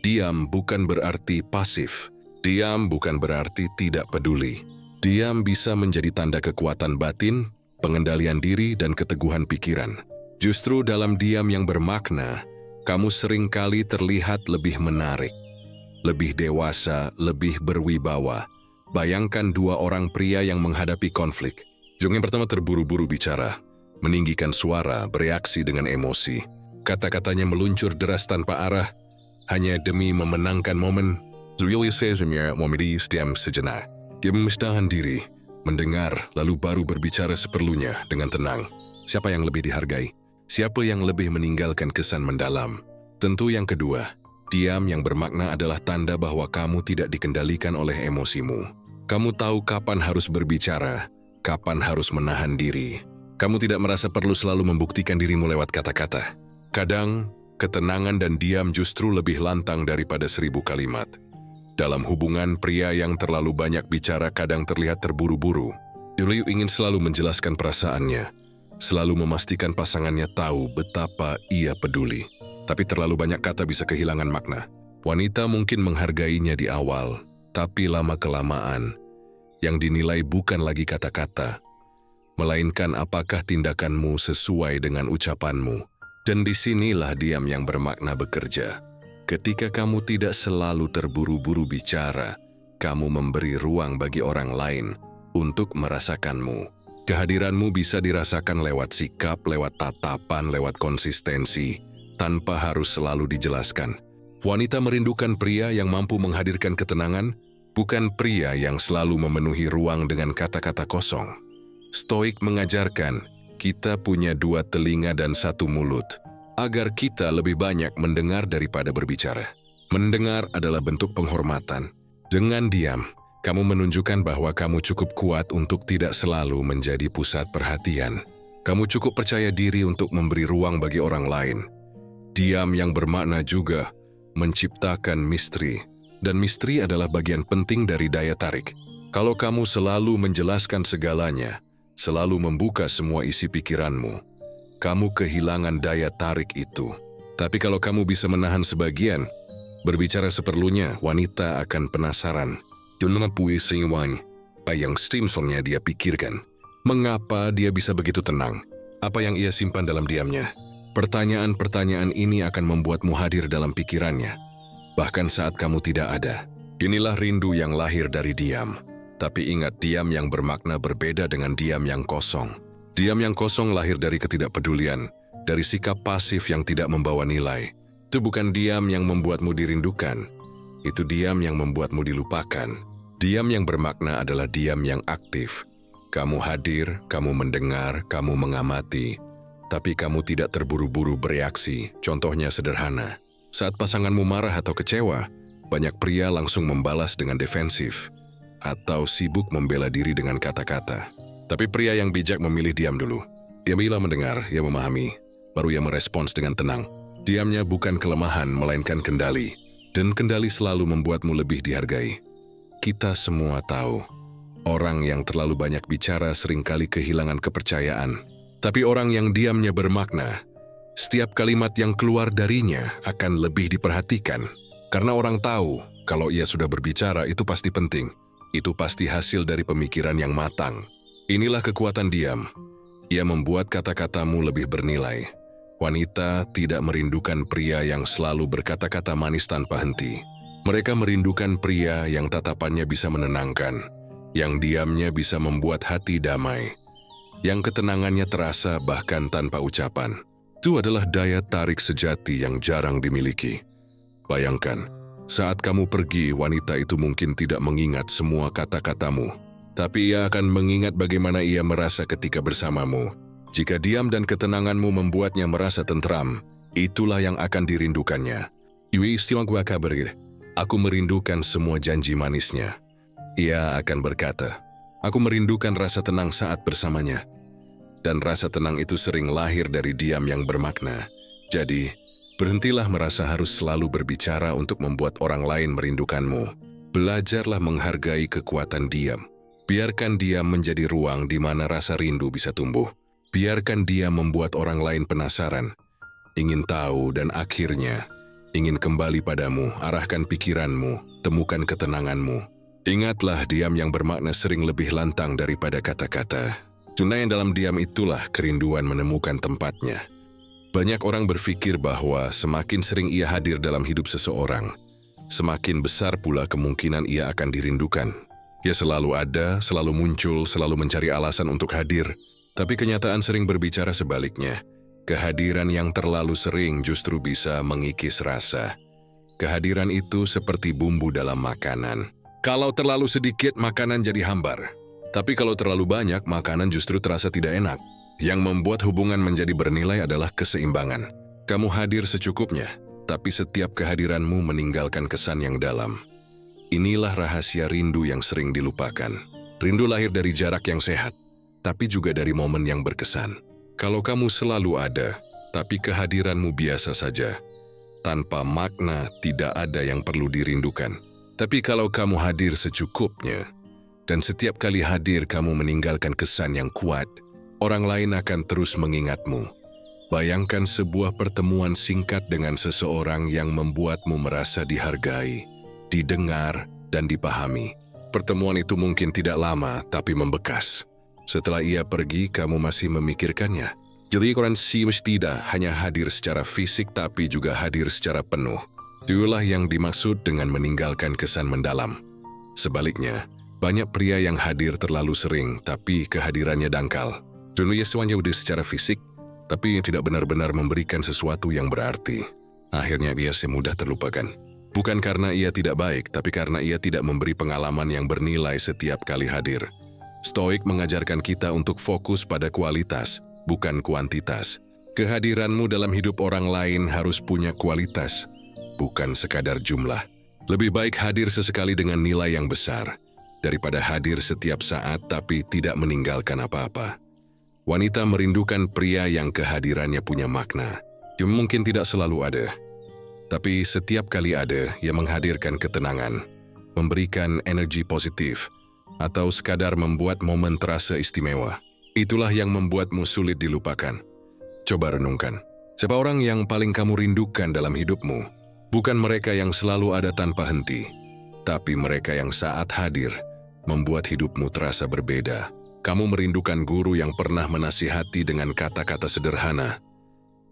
Diam bukan berarti pasif. Diam bukan berarti tidak peduli. Diam bisa menjadi tanda kekuatan batin, pengendalian diri, dan keteguhan pikiran. Justru dalam diam yang bermakna, kamu seringkali terlihat lebih menarik, lebih dewasa, lebih berwibawa. Bayangkan dua orang pria yang menghadapi konflik. Yang pertama terburu-buru bicara, meninggikan suara, bereaksi dengan emosi. Kata-katanya meluncur deras tanpa arah, hanya demi memenangkan momen. Diam sejenak. Dia memisahkan diri, mendengar, lalu baru berbicara seperlunya dengan tenang. Siapa yang lebih dihargai? Siapa yang lebih meninggalkan kesan mendalam? Tentu yang kedua. Diam yang bermakna adalah tanda bahwa kamu tidak dikendalikan oleh emosimu. Kamu tahu kapan harus berbicara, kapan harus menahan diri. Kamu tidak merasa perlu selalu membuktikan dirimu lewat kata-kata. Kadang, ketenangan dan diam justru lebih lantang daripada 1000 kalimat. Dalam hubungan, pria yang terlalu banyak bicara kadang terlihat terburu-buru. Dia ingin selalu menjelaskan perasaannya, selalu memastikan pasangannya tahu betapa ia peduli. Tapi terlalu banyak kata bisa kehilangan makna. Wanita mungkin menghargainya di awal, tapi lama-kelamaan, yang dinilai bukan lagi kata-kata, melainkan apakah tindakanmu sesuai dengan ucapanmu. Dan disinilah diam yang bermakna bekerja. Ketika kamu tidak selalu terburu-buru bicara, kamu memberi ruang bagi orang lain untuk merasakanmu. Kehadiranmu bisa dirasakan lewat sikap, lewat tatapan, lewat konsistensi, tanpa harus selalu dijelaskan. Wanita merindukan pria yang mampu menghadirkan ketenangan, bukan pria yang selalu memenuhi ruang dengan kata-kata kosong. Stoik mengajarkan, kita punya 2 telinga dan 1 mulut, agar kita lebih banyak mendengar daripada berbicara. Mendengar adalah bentuk penghormatan. Dengan diam, kamu menunjukkan bahwa kamu cukup kuat untuk tidak selalu menjadi pusat perhatian. Kamu cukup percaya diri untuk memberi ruang bagi orang lain. Diam yang bermakna juga menciptakan misteri. Dan misteri adalah bagian penting dari daya tarik. Kalau kamu selalu menjelaskan segalanya, selalu membuka semua isi pikiranmu, kamu kehilangan daya tarik itu. Tapi kalau kamu bisa menahan sebagian, berbicara seperlunya, wanita akan penasaran. Apa yang stimsonnya dia pikirkan? Mengapa dia bisa begitu tenang? Apa yang ia simpan dalam diamnya? Pertanyaan-pertanyaan ini akan membuatmu hadir dalam pikirannya, bahkan saat kamu tidak ada. Inilah rindu yang lahir dari diam. Tapi ingat, diam yang bermakna berbeda dengan diam yang kosong. Diam yang kosong lahir dari ketidakpedulian, dari sikap pasif yang tidak membawa nilai. Itu bukan diam yang membuatmu dirindukan, itu diam yang membuatmu dilupakan. Diam yang bermakna adalah diam yang aktif. Kamu hadir, kamu mendengar, kamu mengamati, tapi kamu tidak terburu-buru bereaksi. Contohnya sederhana, saat pasanganmu marah atau kecewa, banyak pria langsung membalas dengan defensif. atau sibuk membela diri dengan kata-kata. Tapi pria yang bijak memilih diam dulu. Ia bila mendengar, ia memahami, baru ia merespons dengan tenang. Diamnya bukan kelemahan, melainkan kendali. Dan kendali selalu membuatmu lebih dihargai. Kita semua tahu, orang yang terlalu banyak bicara seringkali kehilangan kepercayaan. Tapi orang yang diamnya bermakna, setiap kalimat yang keluar darinya akan lebih diperhatikan. Karena orang tahu, kalau ia sudah berbicara itu pasti penting. Itu pasti hasil dari pemikiran yang matang. Inilah kekuatan diam. Ia membuat kata-katamu lebih bernilai. Wanita tidak merindukan pria yang selalu berkata-kata manis tanpa henti. Mereka merindukan pria yang tatapannya bisa menenangkan, yang diamnya bisa membuat hati damai, yang ketenangannya terasa bahkan tanpa ucapan. Itu adalah daya tarik sejati yang jarang dimiliki. Bayangkan, saat kamu pergi, wanita itu mungkin tidak mengingat semua kata-katamu, tapi ia akan mengingat bagaimana ia merasa ketika bersamamu. Jika diam dan ketenanganmu membuatnya merasa tentram, itulah yang akan dirindukannya. Iwi istimewa gua kabar, aku merindukan semua janji manisnya. Ia akan berkata, aku merindukan rasa tenang saat bersamanya. Dan rasa tenang itu sering lahir dari diam yang bermakna. Jadi, berhentilah merasa harus selalu berbicara untuk membuat orang lain merindukanmu. Belajarlah menghargai kekuatan diam. Biarkan diam menjadi ruang di mana rasa rindu bisa tumbuh. Biarkan dia membuat orang lain penasaran, ingin tahu dan akhirnya ingin kembali padamu. Arahkan pikiranmu, temukan ketenanganmu. Ingatlah, diam yang bermakna sering lebih lantang daripada kata-kata. Sebenarnya dalam diam itulah kerinduan menemukan tempatnya. Banyak orang berpikir bahwa semakin sering ia hadir dalam hidup seseorang, semakin besar pula kemungkinan ia akan dirindukan. Ia selalu ada, selalu muncul, selalu mencari alasan untuk hadir. Tapi kenyataan sering berbicara sebaliknya. Kehadiran yang terlalu sering justru bisa mengikis rasa. Kehadiran itu seperti bumbu dalam makanan. Kalau terlalu sedikit, makanan jadi hambar. Tapi kalau terlalu banyak, makanan justru terasa tidak enak. Yang membuat hubungan menjadi bernilai adalah keseimbangan. Kamu hadir secukupnya, tapi setiap kehadiranmu meninggalkan kesan yang dalam. Inilah rahasia rindu yang sering dilupakan. Rindu lahir dari jarak yang sehat, tapi juga dari momen yang berkesan. Kalau kamu selalu ada, tapi kehadiranmu biasa saja, tanpa makna, tidak ada yang perlu dirindukan. Tapi kalau kamu hadir secukupnya, dan setiap kali hadir kamu meninggalkan kesan yang kuat, orang lain akan terus mengingatmu. Bayangkan sebuah pertemuan singkat dengan seseorang yang membuatmu merasa dihargai, didengar, dan dipahami. Pertemuan itu mungkin tidak lama, tapi membekas. Setelah ia pergi, kamu masih memikirkannya. Jadi orang tidak hanya hadir secara fisik, tapi juga hadir secara penuh. Itulah yang dimaksud dengan meninggalkan kesan mendalam. Sebaliknya, banyak pria yang hadir terlalu sering, tapi kehadirannya dangkal. Dunia semuanya udah secara fisik, tapi tidak benar-benar memberikan sesuatu yang berarti. Akhirnya ia semudah terlupakan. Bukan karena ia tidak baik, tapi karena ia tidak memberi pengalaman yang bernilai setiap kali hadir. Stoik mengajarkan kita untuk fokus pada kualitas, bukan kuantitas. Kehadiranmu dalam hidup orang lain harus punya kualitas, bukan sekadar jumlah. Lebih baik hadir sesekali dengan nilai yang besar, daripada hadir setiap saat tapi tidak meninggalkan apa-apa. Wanita merindukan pria yang kehadirannya punya makna. Dia mungkin tidak selalu ada, tapi setiap kali ada, ia menghadirkan ketenangan, memberikan energi positif, atau sekadar membuat momen terasa istimewa. Itulah yang membuatmu sulit dilupakan. Coba renungkan, siapa orang yang paling kamu rindukan dalam hidupmu? Bukan mereka yang selalu ada tanpa henti, tapi mereka yang saat hadir, membuat hidupmu terasa berbeda. Kamu merindukan guru yang pernah menasihati dengan kata-kata sederhana,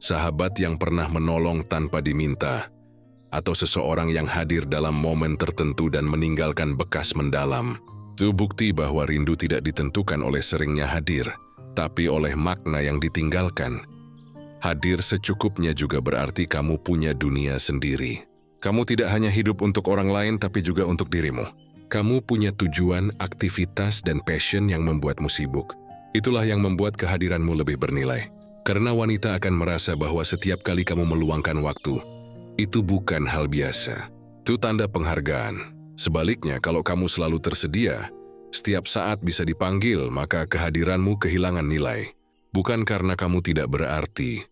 sahabat yang pernah menolong tanpa diminta, atau seseorang yang hadir dalam momen tertentu dan meninggalkan bekas mendalam. Itu bukti bahwa rindu tidak ditentukan oleh seringnya hadir, tapi oleh makna yang ditinggalkan. Hadir secukupnya juga berarti kamu punya dunia sendiri. Kamu tidak hanya hidup untuk orang lain, tapi juga untuk dirimu. Kamu punya tujuan, aktivitas, dan passion yang membuatmu sibuk. Itulah yang membuat kehadiranmu lebih bernilai. Karena wanita akan merasa bahwa setiap kali kamu meluangkan waktu, itu bukan hal biasa. Itu tanda penghargaan. Sebaliknya, kalau kamu selalu tersedia, setiap saat bisa dipanggil, maka kehadiranmu kehilangan nilai. Bukan karena kamu tidak berarti,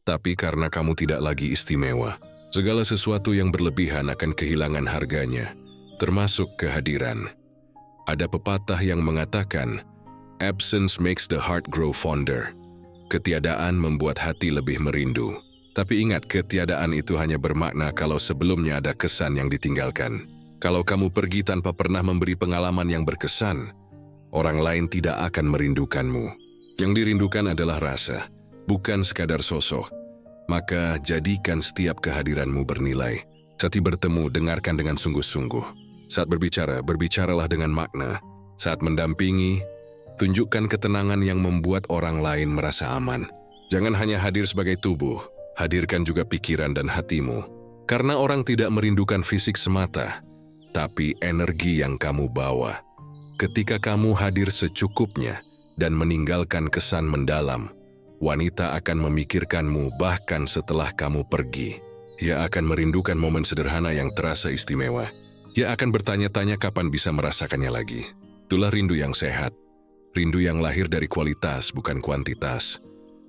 tapi karena kamu tidak lagi istimewa. Segala sesuatu yang berlebihan akan kehilangan harganya, termasuk kehadiran. Ada pepatah yang mengatakan, "Absence makes the heart grow fonder." Ketiadaan membuat hati lebih merindu. Tapi ingat, ketiadaan itu hanya bermakna kalau sebelumnya ada kesan yang ditinggalkan. Kalau kamu pergi tanpa pernah memberi pengalaman yang berkesan, orang lain tidak akan merindukanmu. Yang dirindukan adalah rasa, bukan sekadar sosok. Maka jadikan setiap kehadiranmu bernilai. Saat bertemu, dengarkan dengan sungguh-sungguh. Saat berbicara, berbicaralah dengan makna. Saat mendampingi, tunjukkan ketenangan yang membuat orang lain merasa aman. Jangan hanya hadir sebagai tubuh, hadirkan juga pikiran dan hatimu. Karena orang tidak merindukan fisik semata, tapi energi yang kamu bawa. Ketika kamu hadir secukupnya dan meninggalkan kesan mendalam, wanita akan memikirkanmu bahkan setelah kamu pergi. Ia akan merindukan momen sederhana yang terasa istimewa. Ia akan bertanya-tanya kapan bisa merasakannya lagi. Itulah rindu yang sehat. Rindu yang lahir dari kualitas, bukan kuantitas.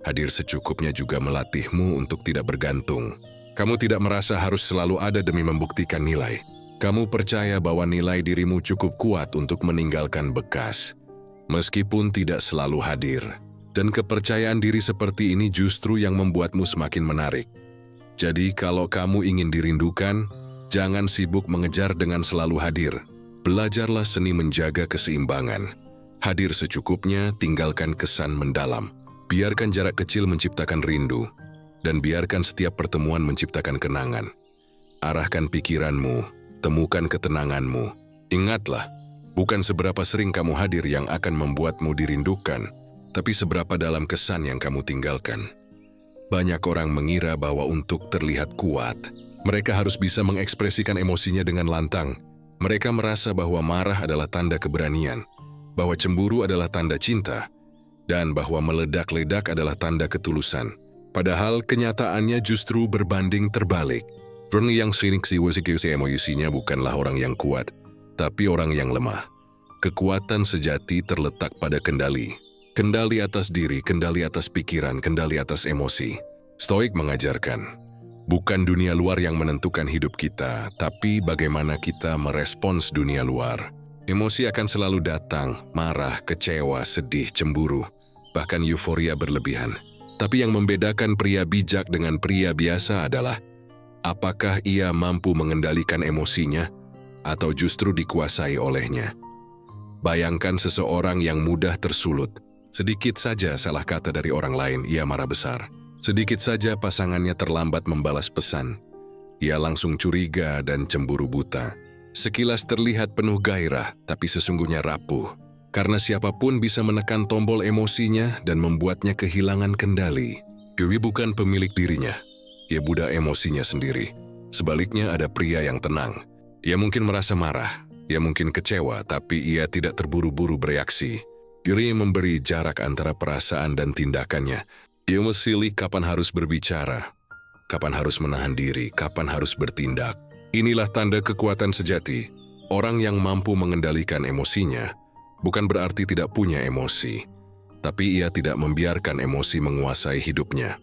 Hadir secukupnya juga melatihmu untuk tidak bergantung. Kamu tidak merasa harus selalu ada demi membuktikan nilai. Kamu percaya bahwa nilai dirimu cukup kuat untuk meninggalkan bekas, meskipun tidak selalu hadir. Dan kepercayaan diri seperti ini justru yang membuatmu semakin menarik. Jadi kalau kamu ingin dirindukan, jangan sibuk mengejar dengan selalu hadir. Belajarlah seni menjaga keseimbangan. Hadir secukupnya, tinggalkan kesan mendalam. Biarkan jarak kecil menciptakan rindu, dan biarkan setiap pertemuan menciptakan kenangan. Arahkan pikiranmu, temukan ketenanganmu. Ingatlah, bukan seberapa sering kamu hadir yang akan membuatmu dirindukan, tapi seberapa dalam kesan yang kamu tinggalkan. Banyak orang mengira bahwa untuk terlihat kuat, mereka harus bisa mengekspresikan emosinya dengan lantang. Mereka merasa bahwa marah adalah tanda keberanian, bahwa cemburu adalah tanda cinta, dan bahwa meledak-ledak adalah tanda ketulusan. Padahal kenyataannya justru berbanding terbalik. Orang yang sering emosinya bukanlah orang yang kuat, tapi orang yang lemah. Kekuatan sejati terletak pada kendali. Kendali atas diri, kendali atas pikiran, kendali atas emosi. Stoik mengajarkan, bukan dunia luar yang menentukan hidup kita, tapi bagaimana kita merespons dunia luar. Emosi akan selalu datang, marah, kecewa, sedih, cemburu, bahkan euforia berlebihan. Tapi yang membedakan pria bijak dengan pria biasa adalah apakah ia mampu mengendalikan emosinya atau justru dikuasai olehnya. Bayangkan seseorang yang mudah tersulut. Sedikit saja salah kata dari orang lain, ia marah besar. Sedikit saja pasangannya terlambat membalas pesan, ia langsung curiga dan cemburu buta. Sekilas terlihat penuh gairah, tapi sesungguhnya rapuh. Karena siapapun bisa menekan tombol emosinya dan membuatnya kehilangan kendali. Dewi bukan pemilik dirinya. Ia budak emosinya sendiri. Sebaliknya ada pria yang tenang. Ia mungkin merasa marah, ia mungkin kecewa, tapi ia tidak terburu-buru bereaksi. Ia memberi jarak antara perasaan dan tindakannya. Ia memilih kapan harus berbicara, kapan harus menahan diri, kapan harus bertindak. Inilah tanda kekuatan sejati. Orang yang mampu mengendalikan emosinya bukan berarti tidak punya emosi, tapi ia tidak membiarkan emosi menguasai hidupnya.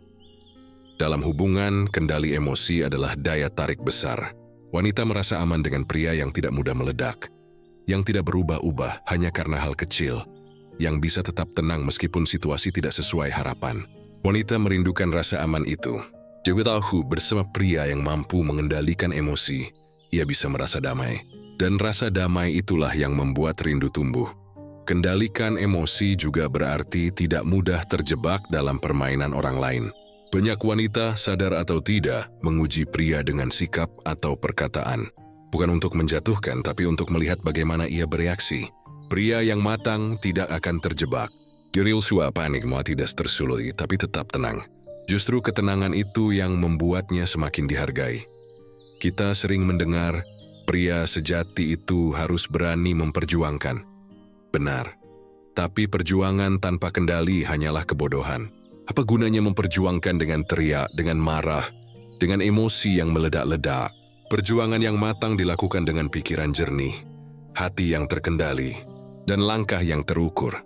Dalam hubungan, kendali emosi adalah daya tarik besar. Wanita merasa aman dengan pria yang tidak mudah meledak, yang tidak berubah-ubah hanya karena hal kecil, yang bisa tetap tenang meskipun situasi tidak sesuai harapan. Wanita merindukan rasa aman itu. Dewi tahu bersama pria yang mampu mengendalikan emosi, ia bisa merasa damai. Dan rasa damai itulah yang membuat rindu tumbuh. Kendalikan emosi juga berarti tidak mudah terjebak dalam permainan orang lain. Banyak wanita, sadar atau tidak, menguji pria dengan sikap atau perkataan. Bukan untuk menjatuhkan, tapi untuk melihat bagaimana ia bereaksi. Pria yang matang tidak akan terjebak. Yosua panik mau tidak tersulut, tapi tetap tenang. Justru ketenangan itu yang membuatnya semakin dihargai. Kita sering mendengar, pria sejati itu harus berani memperjuangkan. Benar, tapi perjuangan tanpa kendali hanyalah kebodohan. Apa gunanya memperjuangkan dengan teriak, dengan marah, dengan emosi yang meledak-ledak? Perjuangan yang matang dilakukan dengan pikiran jernih, hati yang terkendali, dan langkah yang terukur.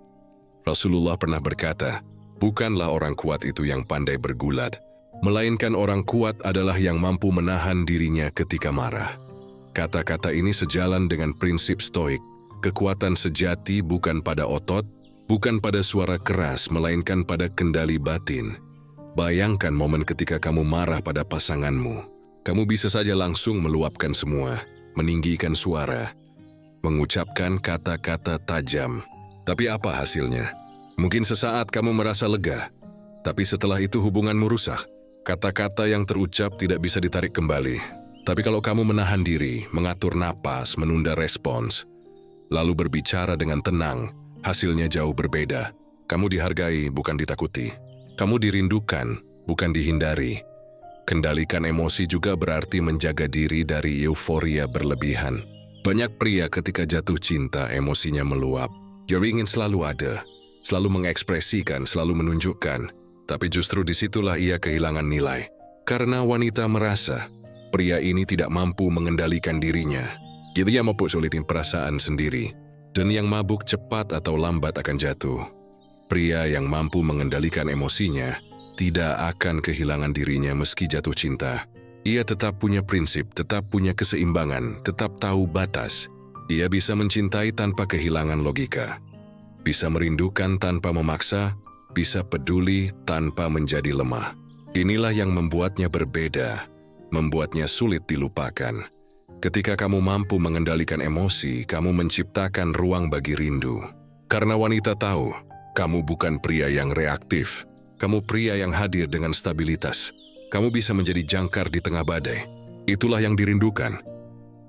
Rasulullah pernah berkata, bukanlah orang kuat itu yang pandai bergulat, melainkan orang kuat adalah yang mampu menahan dirinya ketika marah. Kata-kata ini sejalan dengan prinsip stoik, kekuatan sejati bukan pada otot, bukan pada suara keras, melainkan pada kendali batin. Bayangkan momen ketika kamu marah pada pasanganmu. Kamu bisa saja langsung meluapkan semua, meninggikan suara, mengucapkan kata-kata tajam. Tapi apa hasilnya? Mungkin sesaat kamu merasa lega, tapi setelah itu hubunganmu rusak. Kata-kata yang terucap tidak bisa ditarik kembali. Tapi kalau kamu menahan diri, mengatur napas, menunda respons, lalu berbicara dengan tenang, hasilnya jauh berbeda. Kamu dihargai, bukan ditakuti. Kamu dirindukan, bukan dihindari. Kendalikan emosi juga berarti menjaga diri dari euforia berlebihan. Banyak pria ketika jatuh cinta, emosinya meluap. Dia ingin selalu ada, selalu mengekspresikan, selalu menunjukkan. Tapi justru disitulah ia kehilangan nilai. Karena wanita merasa pria ini tidak mampu mengendalikan dirinya. Dia mampu sulitin perasaan sendiri. Dan yang mabuk cepat atau lambat akan jatuh. Pria yang mampu mengendalikan emosinya tidak akan kehilangan dirinya meski jatuh cinta. Ia tetap punya prinsip, tetap punya keseimbangan, tetap tahu batas. Ia bisa mencintai tanpa kehilangan logika. Bisa merindukan tanpa memaksa, bisa peduli tanpa menjadi lemah. Inilah yang membuatnya berbeda, membuatnya sulit dilupakan. Ketika kamu mampu mengendalikan emosi, kamu menciptakan ruang bagi rindu. Karena wanita tahu, kamu bukan pria yang reaktif. Kamu pria yang hadir dengan stabilitas. Kamu bisa menjadi jangkar di tengah badai. Itulah yang dirindukan.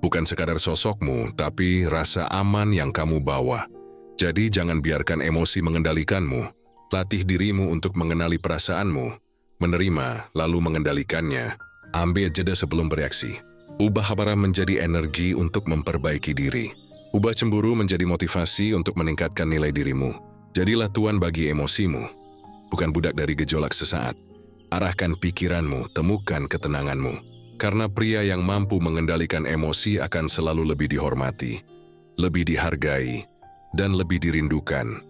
Bukan sekadar sosokmu, tapi rasa aman yang kamu bawa. Jadi jangan biarkan emosi mengendalikanmu. Latih dirimu untuk mengenali perasaanmu, menerima lalu mengendalikannya. Ambil jeda sebelum bereaksi. Ubah amarah menjadi energi untuk memperbaiki diri. Ubah cemburu menjadi motivasi untuk meningkatkan nilai dirimu. Jadilah tuan bagi emosimu. Bukan budak dari gejolak sesaat. Arahkan pikiranmu, temukan ketenanganmu. Karena pria yang mampu mengendalikan emosi akan selalu lebih dihormati, lebih dihargai, dan lebih dirindukan.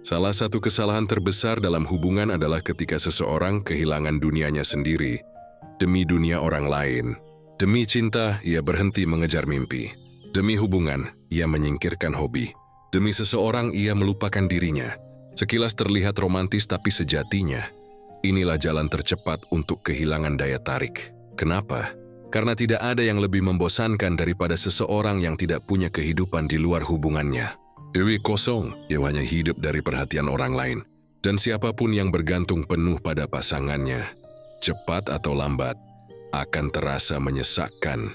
Salah satu kesalahan terbesar dalam hubungan adalah ketika seseorang kehilangan dunianya sendiri demi dunia orang lain. Demi cinta, ia berhenti mengejar mimpi. Demi hubungan, ia menyingkirkan hobi. Demi seseorang, ia melupakan dirinya. Sekilas terlihat romantis tapi sejatinya, inilah jalan tercepat untuk kehilangan daya tarik. Kenapa? Karena tidak ada yang lebih membosankan daripada seseorang yang tidak punya kehidupan di luar hubungannya. Dewi kosong, ia hanya hidup dari perhatian orang lain. Dan siapapun yang bergantung penuh pada pasangannya, cepat atau lambat, akan terasa menyesakkan.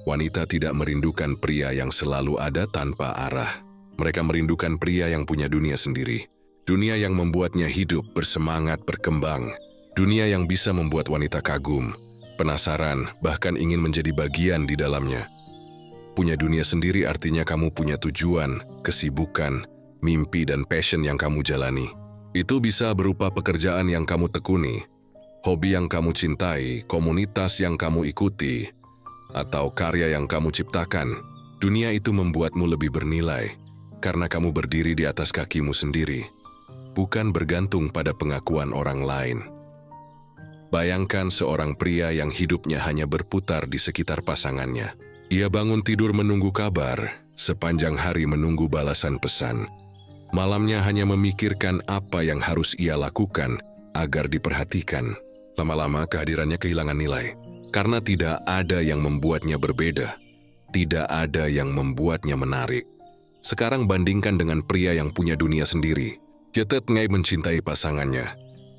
Wanita tidak merindukan pria yang selalu ada tanpa arah. Mereka merindukan pria yang punya dunia sendiri. Dunia yang membuatnya hidup, bersemangat, berkembang. Dunia yang bisa membuat wanita kagum, penasaran, bahkan ingin menjadi bagian di dalamnya. Punya dunia sendiri artinya kamu punya tujuan, kesibukan, mimpi dan passion yang kamu jalani. Itu bisa berupa pekerjaan yang kamu tekuni, hobi yang kamu cintai, komunitas yang kamu ikuti, atau karya yang kamu ciptakan. Dunia itu membuatmu lebih bernilai. Karena kamu berdiri di atas kakimu sendiri, bukan bergantung pada pengakuan orang lain. Bayangkan seorang pria yang hidupnya hanya berputar di sekitar pasangannya. Ia bangun tidur menunggu kabar, sepanjang hari menunggu balasan pesan. Malamnya hanya memikirkan apa yang harus ia lakukan agar diperhatikan. Lama-lama kehadirannya kehilangan nilai, karena tidak ada yang membuatnya berbeda. Tidak ada yang membuatnya menarik. Sekarang bandingkan dengan pria yang punya dunia sendiri. Dia tetap mencintai pasangannya,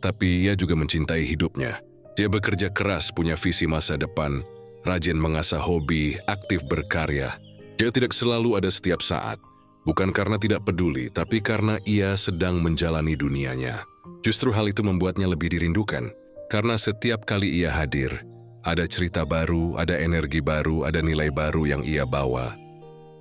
tapi ia juga mencintai hidupnya. Dia bekerja keras, punya visi masa depan, rajin mengasah hobi, aktif berkarya. Dia tidak selalu ada setiap saat, bukan karena tidak peduli, tapi karena ia sedang menjalani dunianya. Justru hal itu membuatnya lebih dirindukan, karena setiap kali ia hadir, ada cerita baru, ada energi baru, ada nilai baru yang ia bawa.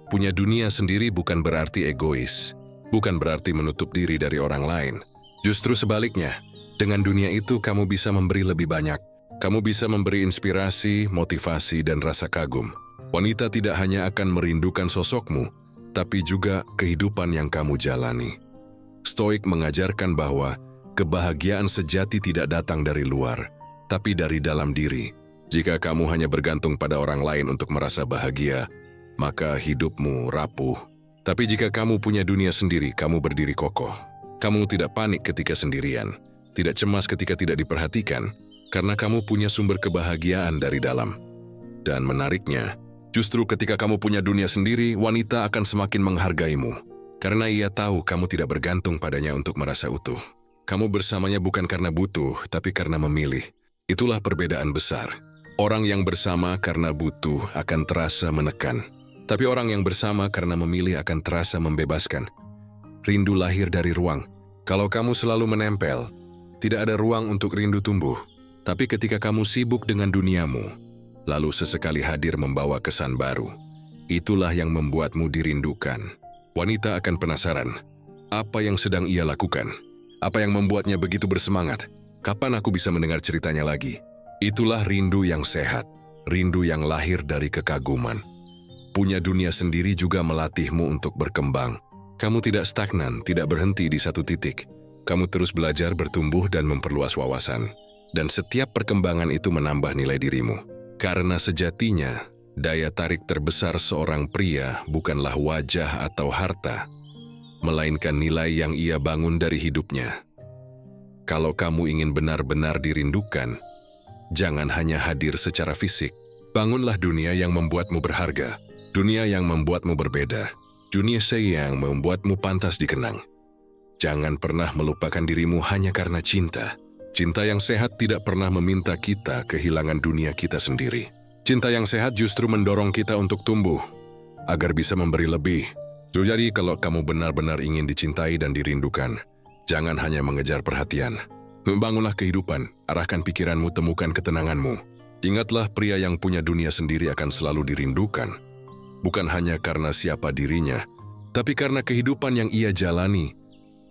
Punya dunia sendiri bukan berarti egois, bukan berarti menutup diri dari orang lain. Justru sebaliknya, dengan dunia itu kamu bisa memberi lebih banyak. Kamu bisa memberi inspirasi, motivasi, dan rasa kagum. Wanita tidak hanya akan merindukan sosokmu, tapi juga kehidupan yang kamu jalani. Stoik mengajarkan bahwa kebahagiaan sejati tidak datang dari luar, tapi dari dalam diri. Jika kamu hanya bergantung pada orang lain untuk merasa bahagia, maka hidupmu rapuh. Tapi jika kamu punya dunia sendiri, kamu berdiri kokoh. Kamu tidak panik ketika sendirian, tidak cemas ketika tidak diperhatikan, karena kamu punya sumber kebahagiaan dari dalam. Dan menariknya, justru ketika kamu punya dunia sendiri, wanita akan semakin menghargaimu. Karena ia tahu kamu tidak bergantung padanya untuk merasa utuh. Kamu bersamanya bukan karena butuh, tapi karena memilih. Itulah perbedaan besar. Orang yang bersama karena butuh akan terasa menekan. Tapi orang yang bersama karena memilih akan terasa membebaskan. Rindu lahir dari ruang. Kalau kamu selalu menempel, tidak ada ruang untuk rindu tumbuh. Tapi ketika kamu sibuk dengan duniamu, lalu sesekali hadir membawa kesan baru, itulah yang membuatmu dirindukan. Wanita akan penasaran, apa yang sedang ia lakukan? Apa yang membuatnya begitu bersemangat? Kapan aku bisa mendengar ceritanya lagi? Itulah rindu yang sehat, rindu yang lahir dari kekaguman. Punya dunia sendiri juga melatihmu untuk berkembang. Kamu tidak stagnan, tidak berhenti di satu titik. Kamu terus belajar, bertumbuh, dan memperluas wawasan. Dan setiap perkembangan itu menambah nilai dirimu. Karena sejatinya, daya tarik terbesar seorang pria bukanlah wajah atau harta, melainkan nilai yang ia bangun dari hidupnya. Kalau kamu ingin benar-benar dirindukan, jangan hanya hadir secara fisik. Bangunlah dunia yang membuatmu berharga, dunia yang membuatmu berbeda, dunia yang membuatmu pantas dikenang. Jangan pernah melupakan dirimu hanya karena cinta. Cinta yang sehat tidak pernah meminta kita kehilangan dunia kita sendiri. Cinta yang sehat justru mendorong kita untuk tumbuh, agar bisa memberi lebih. Jadi kalau kamu benar-benar ingin dicintai dan dirindukan, jangan hanya mengejar perhatian. Membangunlah kehidupan, arahkan pikiranmu, temukan ketenanganmu. Ingatlah, pria yang punya dunia sendiri akan selalu dirindukan. Bukan hanya karena siapa dirinya, tapi karena kehidupan yang ia jalani,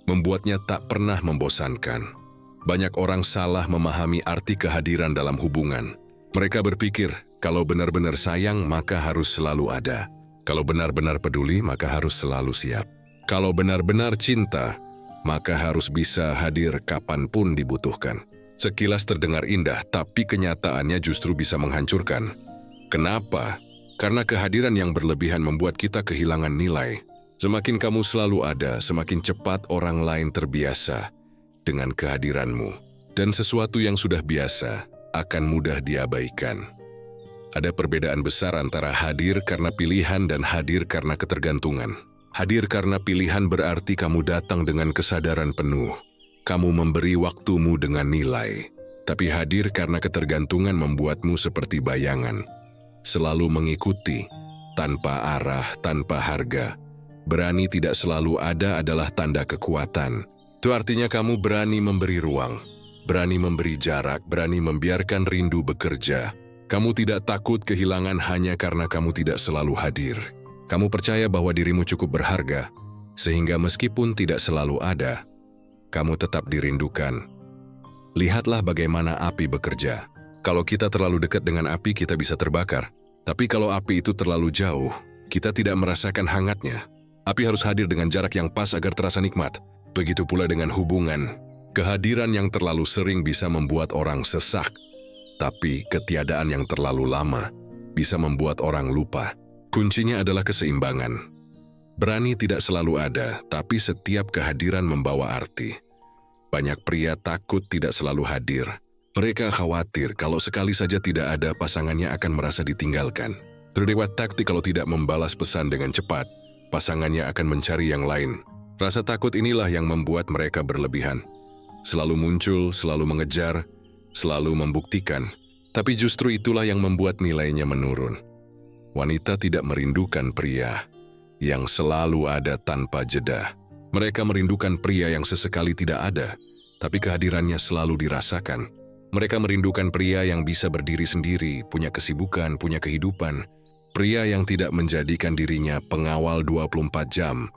membuatnya tak pernah membosankan. Banyak orang salah memahami arti kehadiran dalam hubungan. Mereka berpikir, kalau benar-benar sayang, maka harus selalu ada. Kalau benar-benar peduli, maka harus selalu siap. Kalau benar-benar cinta, maka harus bisa hadir kapanpun dibutuhkan. Sekilas terdengar indah, tapi kenyataannya justru bisa menghancurkan. Kenapa? Karena kehadiran yang berlebihan membuat kita kehilangan nilai. Semakin kamu selalu ada, semakin cepat orang lain terbiasa dengan kehadiranmu, dan sesuatu yang sudah biasa akan mudah diabaikan. Ada perbedaan besar antara hadir karena pilihan dan hadir karena ketergantungan. Hadir karena pilihan berarti kamu datang dengan kesadaran penuh. Kamu memberi waktumu dengan nilai. Tapi hadir karena ketergantungan membuatmu seperti bayangan. Selalu mengikuti, tanpa arah, tanpa harga. Berani tidak selalu ada adalah tanda kekuatan. Itu artinya kamu berani memberi ruang, berani memberi jarak, berani membiarkan rindu bekerja. Kamu tidak takut kehilangan hanya karena kamu tidak selalu hadir. Kamu percaya bahwa dirimu cukup berharga, sehingga meskipun tidak selalu ada, kamu tetap dirindukan. Lihatlah bagaimana api bekerja. Kalau kita terlalu dekat dengan api, kita bisa terbakar. Tapi kalau api itu terlalu jauh, kita tidak merasakan hangatnya. Api harus hadir dengan jarak yang pas agar terasa nikmat. Begitu pula dengan hubungan. Kehadiran yang terlalu sering bisa membuat orang sesak, tapi ketiadaan yang terlalu lama bisa membuat orang lupa. Kuncinya adalah keseimbangan. Berani tidak selalu ada, tapi setiap kehadiran membawa arti. Banyak pria takut tidak selalu hadir. Mereka khawatir kalau sekali saja tidak ada, pasangannya akan merasa ditinggalkan. Terlewat taktik kalau tidak membalas pesan dengan cepat, pasangannya akan mencari yang lain. Rasa takut inilah yang membuat mereka berlebihan. Selalu muncul, selalu mengejar, selalu membuktikan. Tapi justru itulah yang membuat nilainya menurun. Wanita tidak merindukan pria yang selalu ada tanpa jeda. Mereka merindukan pria yang sesekali tidak ada, tapi kehadirannya selalu dirasakan. Mereka merindukan pria yang bisa berdiri sendiri, punya kesibukan, punya kehidupan. Pria yang tidak menjadikan dirinya pengawal 24 jam,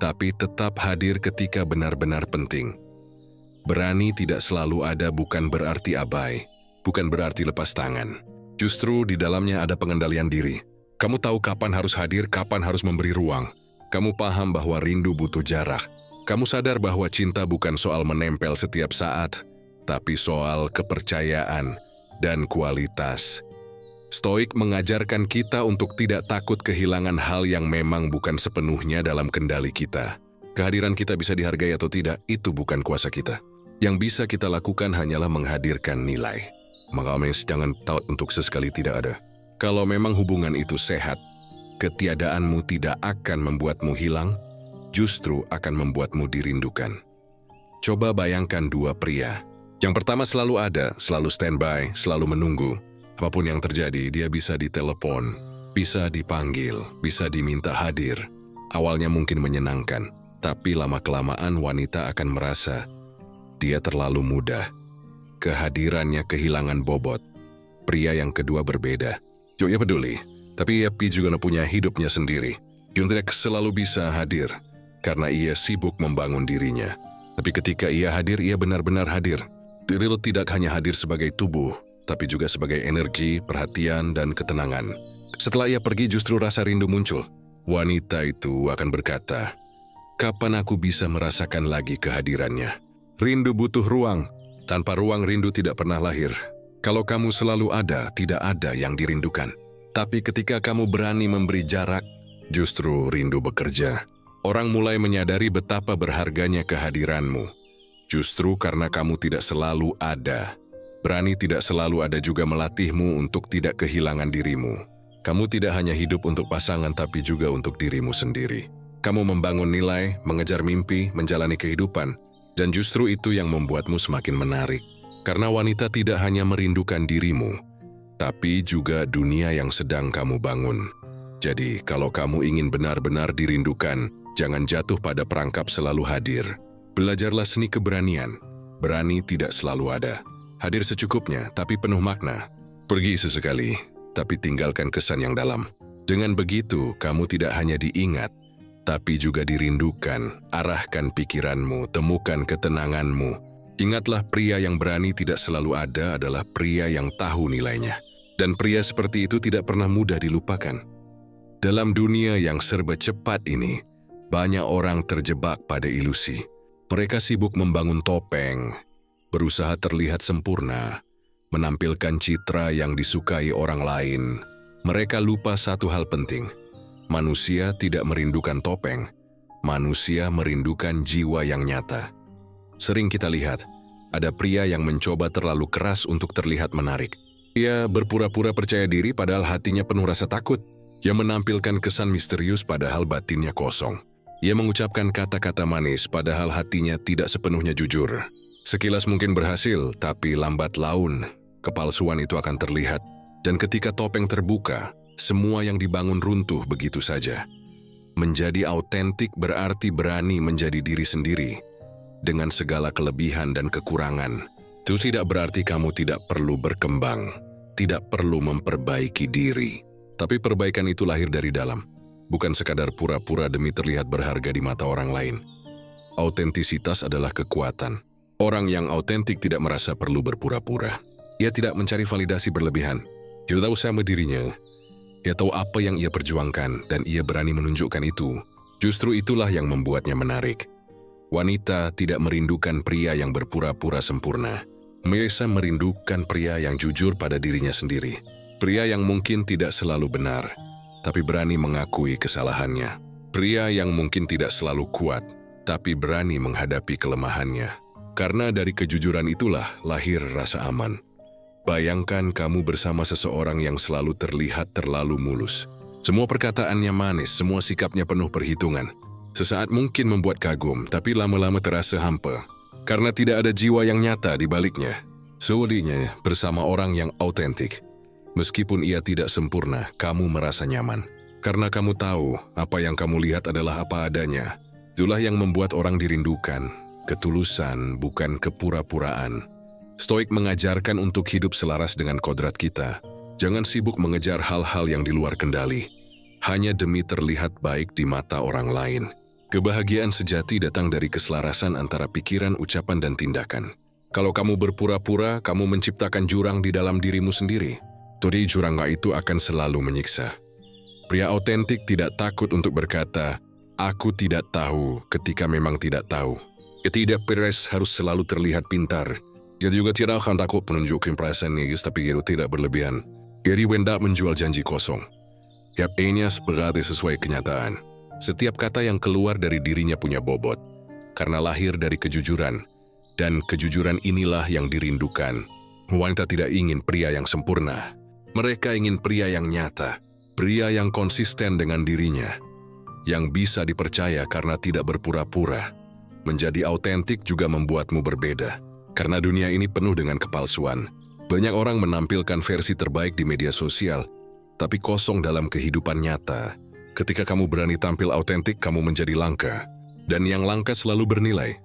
tapi tetap hadir ketika benar-benar penting. Berani tidak selalu ada bukan berarti abai, bukan berarti lepas tangan. Justru di dalamnya ada pengendalian diri. Kamu tahu kapan harus hadir, kapan harus memberi ruang. Kamu paham bahwa rindu butuh jarak. Kamu sadar bahwa cinta bukan soal menempel setiap saat, tapi soal kepercayaan dan kualitas. Stoik mengajarkan kita untuk tidak takut kehilangan hal yang memang bukan sepenuhnya dalam kendali kita. Kehadiran kita bisa dihargai atau tidak, itu bukan kuasa kita. Yang bisa kita lakukan hanyalah menghadirkan nilai. Maka jangan taut untuk sesekali tidak ada. Kalau memang hubungan itu sehat, ketiadaanmu tidak akan membuatmu hilang, justru akan membuatmu dirindukan. Coba bayangkan dua pria. Yang pertama selalu ada, selalu standby, selalu menunggu. Apapun yang terjadi, dia bisa ditelepon, bisa dipanggil, bisa diminta hadir. Awalnya mungkin menyenangkan, tapi lama-kelamaan wanita akan merasa dia terlalu mudah. Kehadirannya kehilangan bobot. Pria yang kedua berbeda. Ia peduli, tapi ia juga punya hidupnya sendiri. Dia tidak selalu bisa hadir, karena ia sibuk membangun dirinya. Tapi ketika ia hadir, ia benar-benar hadir. Dia tidak hanya hadir sebagai tubuh, tapi juga sebagai energi, perhatian, dan ketenangan. Setelah ia pergi, justru rasa rindu muncul. Wanita itu akan berkata, "Kapan aku bisa merasakan lagi kehadirannya?" Rindu butuh ruang. Tanpa ruang, rindu tidak pernah lahir. Kalau kamu selalu ada, tidak ada yang dirindukan. Tapi ketika kamu berani memberi jarak, justru rindu bekerja. Orang mulai menyadari betapa berharganya kehadiranmu. Justru karena kamu tidak selalu ada. Berani tidak selalu ada juga melatihmu untuk tidak kehilangan dirimu. Kamu tidak hanya hidup untuk pasangan tapi juga untuk dirimu sendiri. Kamu membangun nilai, mengejar mimpi, menjalani kehidupan, dan justru itu yang membuatmu semakin menarik. Karena wanita tidak hanya merindukan dirimu, tapi juga dunia yang sedang kamu bangun. Jadi, kalau kamu ingin benar-benar dirindukan, jangan jatuh pada perangkap selalu hadir. Belajarlah seni keberanian. Berani tidak selalu ada. Hadir secukupnya, tapi penuh makna. Pergi sesekali, tapi tinggalkan kesan yang dalam. Dengan begitu, kamu tidak hanya diingat, tapi juga dirindukan. Arahkan pikiranmu, temukan ketenanganmu. Ingatlah, pria yang berani tidak selalu ada adalah pria yang tahu nilainya. Dan pria seperti itu tidak pernah mudah dilupakan. Dalam dunia yang serba cepat ini, banyak orang terjebak pada ilusi. Mereka sibuk membangun topeng, berusaha terlihat sempurna, menampilkan citra yang disukai orang lain. Mereka lupa satu hal penting. Manusia tidak merindukan topeng. Manusia merindukan jiwa yang nyata. Sering kita lihat, ada pria yang mencoba terlalu keras untuk terlihat menarik. Ia berpura-pura percaya diri padahal hatinya penuh rasa takut. Ia menampilkan kesan misterius padahal batinnya kosong. Ia mengucapkan kata-kata manis padahal hatinya tidak sepenuhnya jujur. Sekilas mungkin berhasil, tapi lambat laun, kepalsuan itu akan terlihat. Dan ketika topeng terbuka, semua yang dibangun runtuh begitu saja. Menjadi autentik berarti berani menjadi diri sendiri, dengan segala kelebihan dan kekurangan. Itu tidak berarti kamu tidak perlu berkembang, tidak perlu memperbaiki diri. Tapi perbaikan itu lahir dari dalam, bukan sekadar pura-pura demi terlihat berharga di mata orang lain. Autentisitas adalah kekuatan. Orang yang autentik tidak merasa perlu berpura-pura. Ia tidak mencari validasi berlebihan. Dia tahu sama dirinya. Ia tahu apa yang ia perjuangkan dan ia berani menunjukkan itu. Justru itulah yang membuatnya menarik. Wanita tidak merindukan pria yang berpura-pura sempurna. Mereka merindukan pria yang jujur pada dirinya sendiri. Pria yang mungkin tidak selalu benar, tapi berani mengakui kesalahannya. Pria yang mungkin tidak selalu kuat, tapi berani menghadapi kelemahannya. Karena dari kejujuran itulah lahir rasa aman. Bayangkan kamu bersama seseorang yang selalu terlihat terlalu mulus. Semua perkataannya manis, semua sikapnya penuh perhitungan. Sesaat mungkin membuat kagum, tapi lama-lama terasa hampa. Karena tidak ada jiwa yang nyata di baliknya. Sebaliknya, bersama orang yang autentik. Meskipun ia tidak sempurna, kamu merasa nyaman. Karena kamu tahu apa yang kamu lihat adalah apa adanya. Itulah yang membuat orang dirindukan. Ketulusan, bukan kepura-puraan. Stoik mengajarkan untuk hidup selaras dengan kodrat kita. Jangan sibuk mengejar hal-hal yang di luar kendali. Hanya demi terlihat baik di mata orang lain. Kebahagiaan sejati datang dari keselarasan antara pikiran, ucapan, dan tindakan. Kalau kamu berpura-pura, kamu menciptakan jurang di dalam dirimu sendiri. Jadi jurang itu akan selalu menyiksa. Pria autentik tidak takut untuk berkata, "Aku tidak tahu," ketika memang tidak tahu. Tidak peres harus selalu terlihat pintar. Dia juga tidak akan takut menunjukkan perasaannya, tapi itu tidak berlebihan. Gary hendak menjual janji kosong. Tiap E-nya berarti sesuai kenyataan. Setiap kata yang keluar dari dirinya punya bobot, karena lahir dari kejujuran. Dan kejujuran inilah yang dirindukan. Wanita tidak ingin pria yang sempurna. Mereka ingin pria yang nyata, pria yang konsisten dengan dirinya, yang bisa dipercaya karena tidak berpura-pura. Menjadi autentik juga membuatmu berbeda. Karena dunia ini penuh dengan kepalsuan. Banyak orang menampilkan versi terbaik di media sosial, tapi kosong dalam kehidupan nyata. Ketika kamu berani tampil autentik, kamu menjadi langka. Dan yang langka selalu bernilai.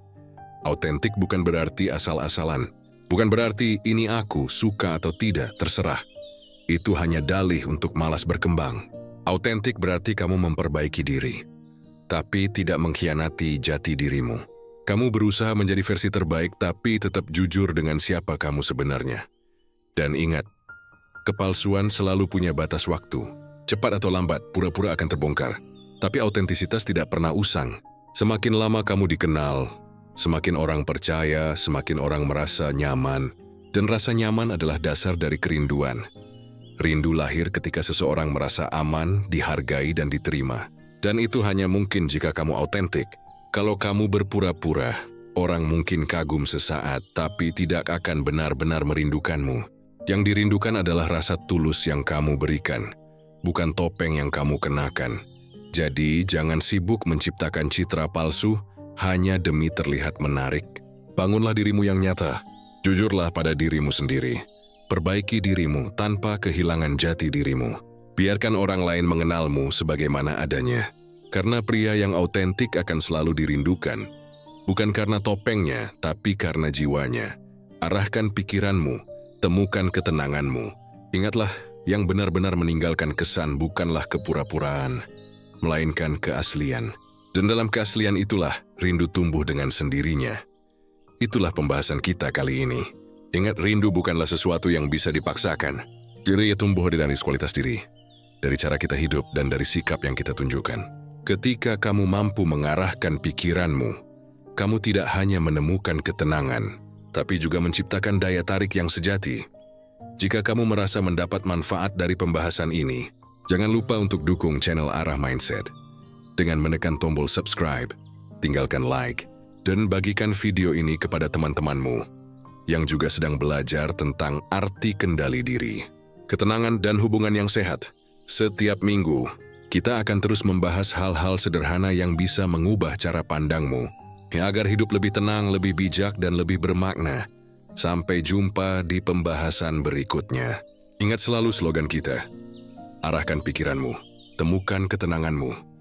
Autentik bukan berarti asal-asalan. Bukan berarti ini aku, suka atau tidak, terserah. Itu hanya dalih untuk malas berkembang. Autentik berarti kamu memperbaiki diri, tapi tidak mengkhianati jati dirimu. Kamu berusaha menjadi versi terbaik, tapi tetap jujur dengan siapa kamu sebenarnya. Dan ingat, kepalsuan selalu punya batas waktu. Cepat atau lambat, pura-pura akan terbongkar. Tapi autentisitas tidak pernah usang. Semakin lama kamu dikenal, semakin orang percaya, semakin orang merasa nyaman. Dan rasa nyaman adalah dasar dari kerinduan. Rindu lahir ketika seseorang merasa aman, dihargai, dan diterima. Dan itu hanya mungkin jika kamu autentik. Kalau kamu berpura-pura, orang mungkin kagum sesaat, tapi tidak akan benar-benar merindukanmu. Yang dirindukan adalah rasa tulus yang kamu berikan, bukan topeng yang kamu kenakan. Jadi, jangan sibuk menciptakan citra palsu hanya demi terlihat menarik. Bangunlah dirimu yang nyata. Jujurlah pada dirimu sendiri. Perbaiki dirimu tanpa kehilangan jati dirimu. Biarkan orang lain mengenalmu sebagaimana adanya. Karena pria yang autentik akan selalu dirindukan. Bukan karena topengnya, tapi karena jiwanya. Arahkan pikiranmu, temukan ketenanganmu. Ingatlah, yang benar-benar meninggalkan kesan bukanlah kepura-puraan, melainkan keaslian. Dan dalam keaslian itulah rindu tumbuh dengan sendirinya. Itulah pembahasan kita kali ini. Ingat, rindu bukanlah sesuatu yang bisa dipaksakan. Jadi tumbuh dari kualitas diri, dari cara kita hidup, dan dari sikap yang kita tunjukkan. Ketika kamu mampu mengarahkan pikiranmu, kamu tidak hanya menemukan ketenangan, tapi juga menciptakan daya tarik yang sejati. Jika kamu merasa mendapat manfaat dari pembahasan ini, jangan lupa untuk dukung channel Arah Mindset dengan menekan tombol subscribe, tinggalkan like, dan bagikan video ini kepada teman-temanmu yang juga sedang belajar tentang arti kendali diri, ketenangan, dan hubungan yang sehat. Setiap minggu, kita akan terus membahas hal-hal sederhana yang bisa mengubah cara pandangmu, agar hidup lebih tenang, lebih bijak, dan lebih bermakna. Sampai jumpa di pembahasan berikutnya. Ingat selalu slogan kita, arahkan pikiranmu, temukan ketenanganmu.